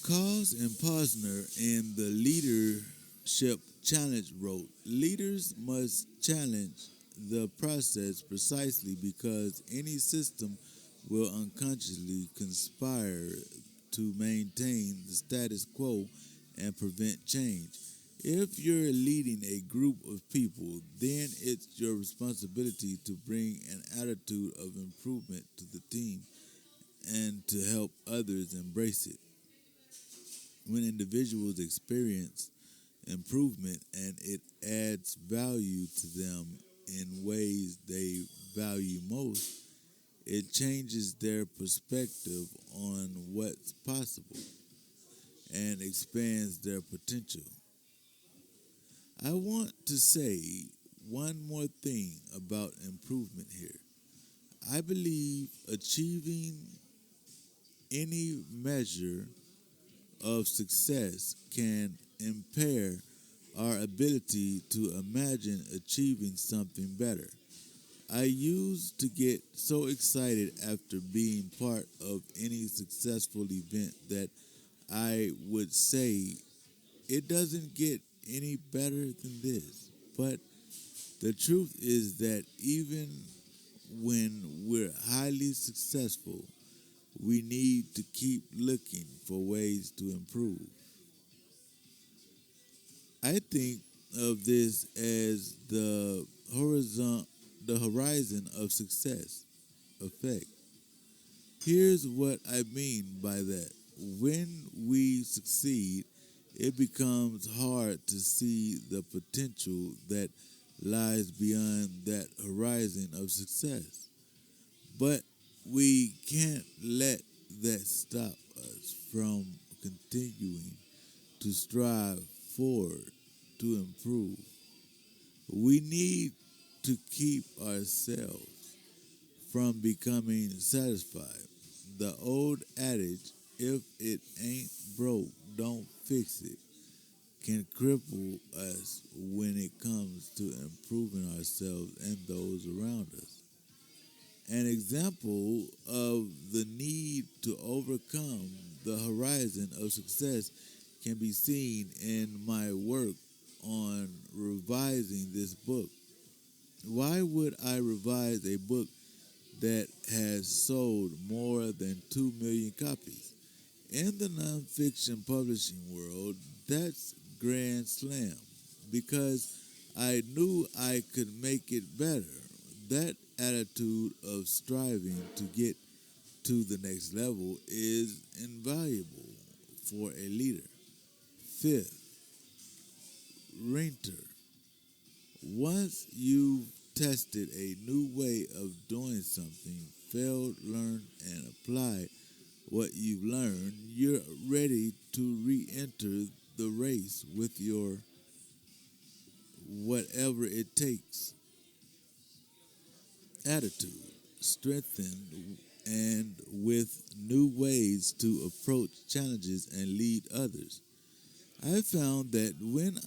Cause and Posner in the Leadership Challenge wrote, leaders must challenge the process precisely because any system will unconsciously conspire to maintain the status quo and prevent change. If you're leading a group of people, then it's your responsibility to bring an attitude of improvement to the team and to help others embrace it. When individuals experience improvement and it adds value to them in ways they value most, it changes their perspective on what's possible and expands their potential. I want to say one more thing about improvement here. I believe achieving any measure of success can impair our ability to imagine achieving something better. I used to get so excited after being part of any successful event that I would say, it doesn't get any better than this. But the truth is that even when we're highly successful, we need to keep looking for ways to improve. I think of this as the horizon of success effect. Here's what I mean by that. When we succeed, it becomes hard to see the potential that lies beyond that horizon of success. But we can't let that stop us from continuing to strive forward to improve. We need to keep ourselves from becoming satisfied. The old adage, if it ain't broke, don't fix it can cripple us when it comes to improving ourselves and those around us. An example of the need to overcome the horizon of success can be seen in my work on revising this book. Why would I revise a book that has sold more than 2 million copies? In the nonfiction publishing world, that's grand slam because I knew I could make it better. That attitude of striving to get to the next level is invaluable for a leader. Fifth, renter. Once you've tested a new way of doing something, failed, learned, and applied what you've learned, you're ready to re-enter the race with your whatever it takes attitude, strengthened and with new ways to approach challenges and lead others. I've found that when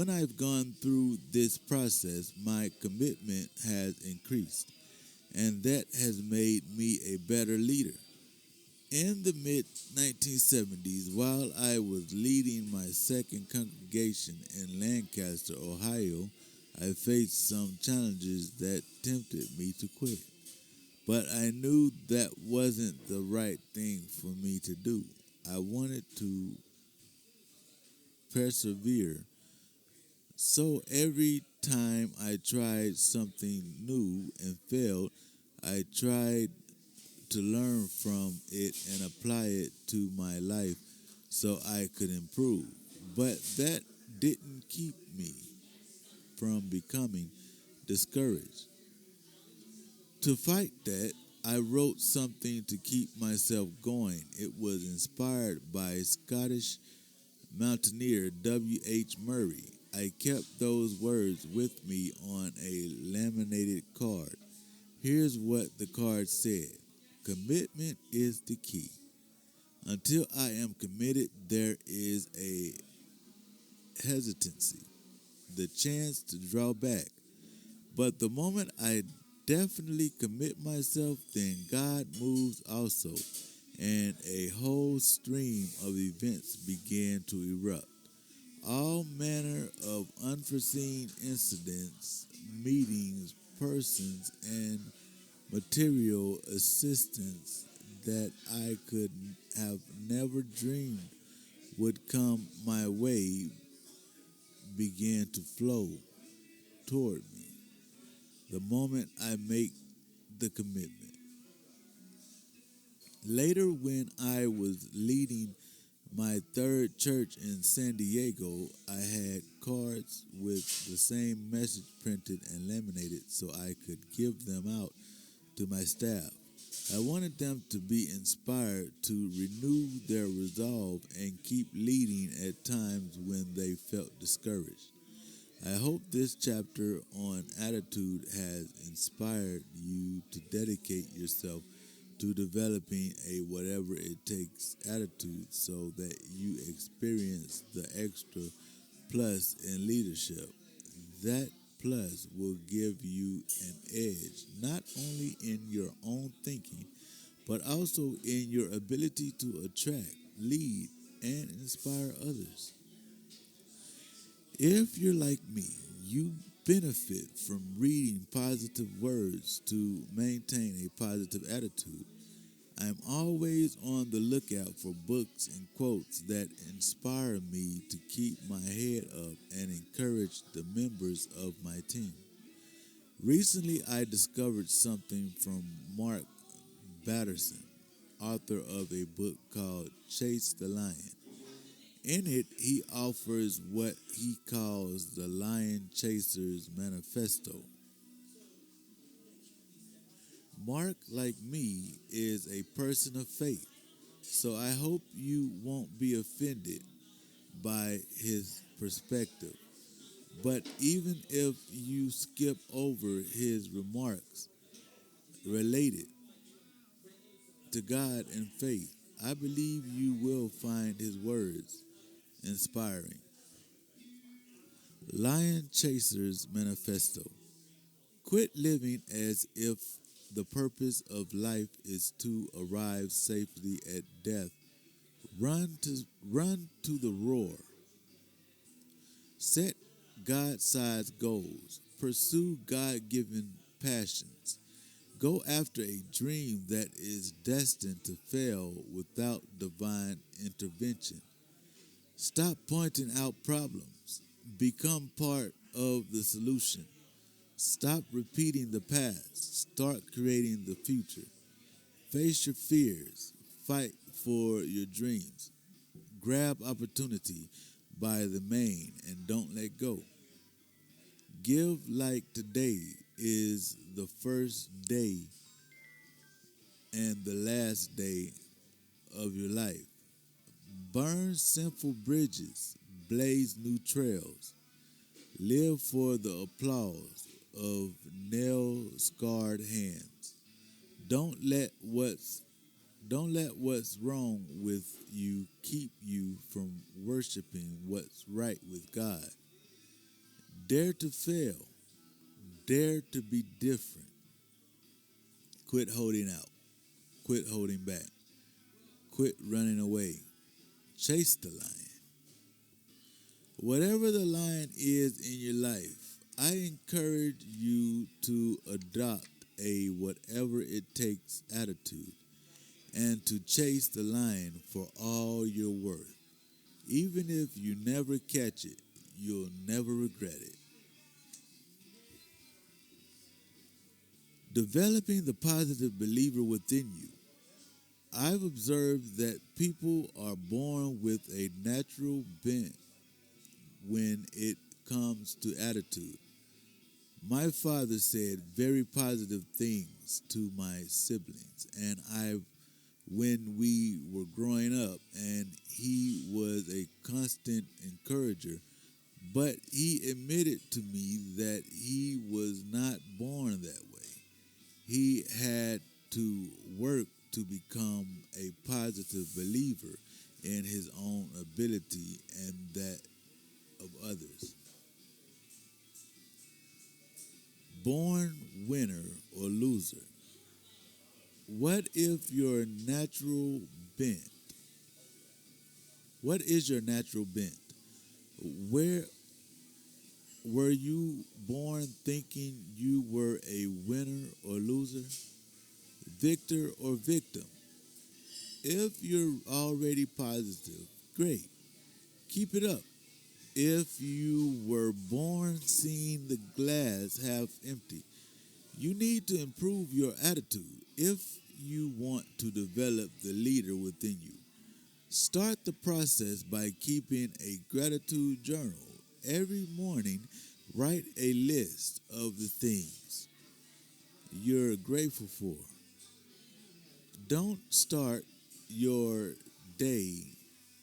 I've gone through this process, my commitment has increased, and that has made me a better leader. In the mid 1970s, while I was leading my second congregation in Lancaster, Ohio, I faced some challenges that tempted me to quit. But I knew that wasn't the right thing for me to do. I wanted to persevere. So every time I tried something new and failed, I tried to learn from it and apply it to my life so I could improve. But that didn't keep me from becoming discouraged. To fight that, I wrote something to keep myself going. It was inspired by Scottish mountaineer W.H. Murray. I kept those words with me on a laminated card. Here's what the card said: commitment is the key. Until I am committed, there is a hesitancy, the chance to draw back. But the moment I definitely commit myself, then God moves also, and a whole stream of events began to erupt. All manner of unforeseen incidents, meetings, persons, and material assistance that I could have never dreamed would come my way began to flow toward me the moment I make the commitment. Later, when I was leading my third church in San Diego, I had cards with the same message printed and laminated so I could give them out to my staff. I wanted them to be inspired to renew their resolve and keep leading at times when they felt discouraged. I hope this chapter on attitude has inspired you to dedicate yourself to developing a whatever it takes attitude so that you experience the extra plus in leadership. That plus will give you an edge, not only in your own thinking, but also in your ability to attract, lead, and inspire others. If you're like me, you benefit from reading positive words to maintain a positive attitude. I'm always on the lookout for books and quotes that inspire me to keep my head up and encourage the members of my team. Recently, I discovered something from Mark Batterson, author of a book called Chase the Lion. In it, he offers what he calls the Lion Chaser's Manifesto. Mark, like me, is a person of faith, so I hope you won't be offended by his perspective. But even if you skip over his remarks related to God and faith, I believe you will find his words inspiring. Lion Chaser's Manifesto. Quit living as if the purpose of life is to arrive safely at death. Run to the roar. Set God-sized goals. Pursue God-given passions. Go after a dream that is destined to fail without divine intervention. Stop pointing out problems. Become part of the solution. Stop repeating the past. Start creating the future. Face your fears. Fight for your dreams. Grab opportunity by the mane and don't let go. Give like today is the first day and the last day of your life. Burn sinful bridges, blaze new trails. Live for the applause of nail-scarred hands. Don't let what's wrong with you keep you from worshiping what's right with God. Dare to fail. Dare to be different. Quit holding out. Quit holding back. Quit running away. Chase the lion. Whatever the lion is in your life, I encourage you to adopt a whatever it takes attitude and to chase the lion for all you're worth. Even if you never catch it, you'll never regret it. Developing the positive believer within you. I've observed that people are born with a natural bent when it comes to attitude. My father said very positive things to my siblings, and when we were growing up, and he was a constant encourager, but he admitted to me that he was not born that way. He had to work to become a positive believer in his own ability and that of others. Born winner or loser. What if your natural bent? What is your natural bent? Where were you born thinking you were a winner or loser? Victor or victim? If you're already positive, great. Keep it up. If you were born seeing the glass half empty, you need to improve your attitude if you want to develop the leader within you. Start the process by keeping a gratitude journal. Every morning, write a list of the things you're grateful for. Don't start your day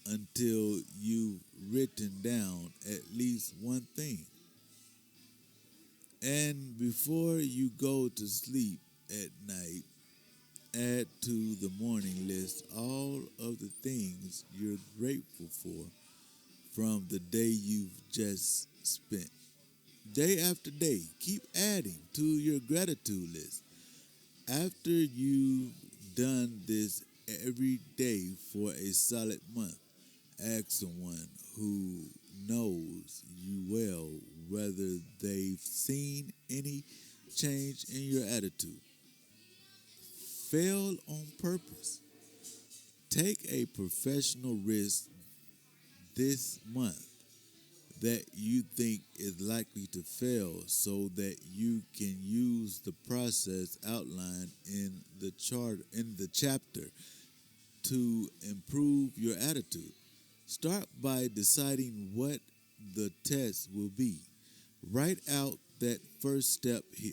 until you've written down at least one thing. And before you go to sleep at night, add to the morning list all of the things you're grateful for from the day you've just spent. Day after day, keep adding to your gratitude list. After you've done this every day for a solid month, ask someone who knows you well whether they've seen any change in your attitude. Fail on purpose. Take a professional risk this month that you think is likely to fail so that you can use the process outlined in the chapter to improve your attitude. Start by deciding what the test will be. Write out that first step here.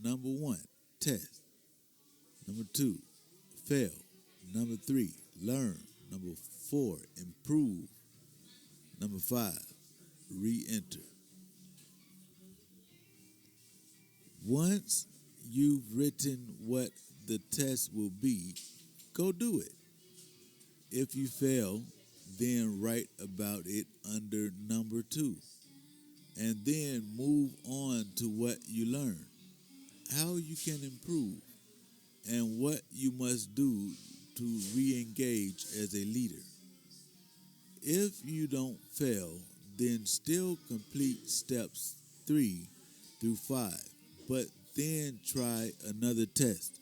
Number 1, test. Number 2, fail. Number 3, learn. Number 4, improve. Number 5, re-enter. Once you've written what the test will be, go do it. If you fail, then write about it under number 2, and then move on to what you learned, how you can improve, and what you must do to re-engage as a leader. If you don't fail, then still complete steps 3 through 5, but then try another test.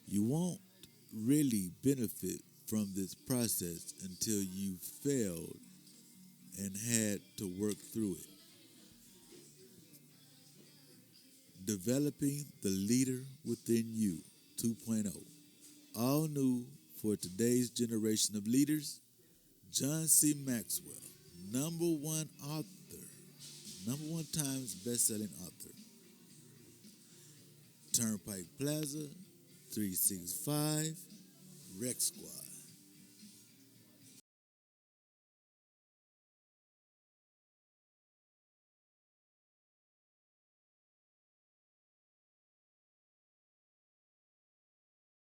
You won't really benefit from this process until you failed and had to work through it. Developing the Leader Within You 2.0. All new for today's generation of leaders. John C. Maxwell, number one times best-selling author. Turnpike Plaza, 365, Rec Squad.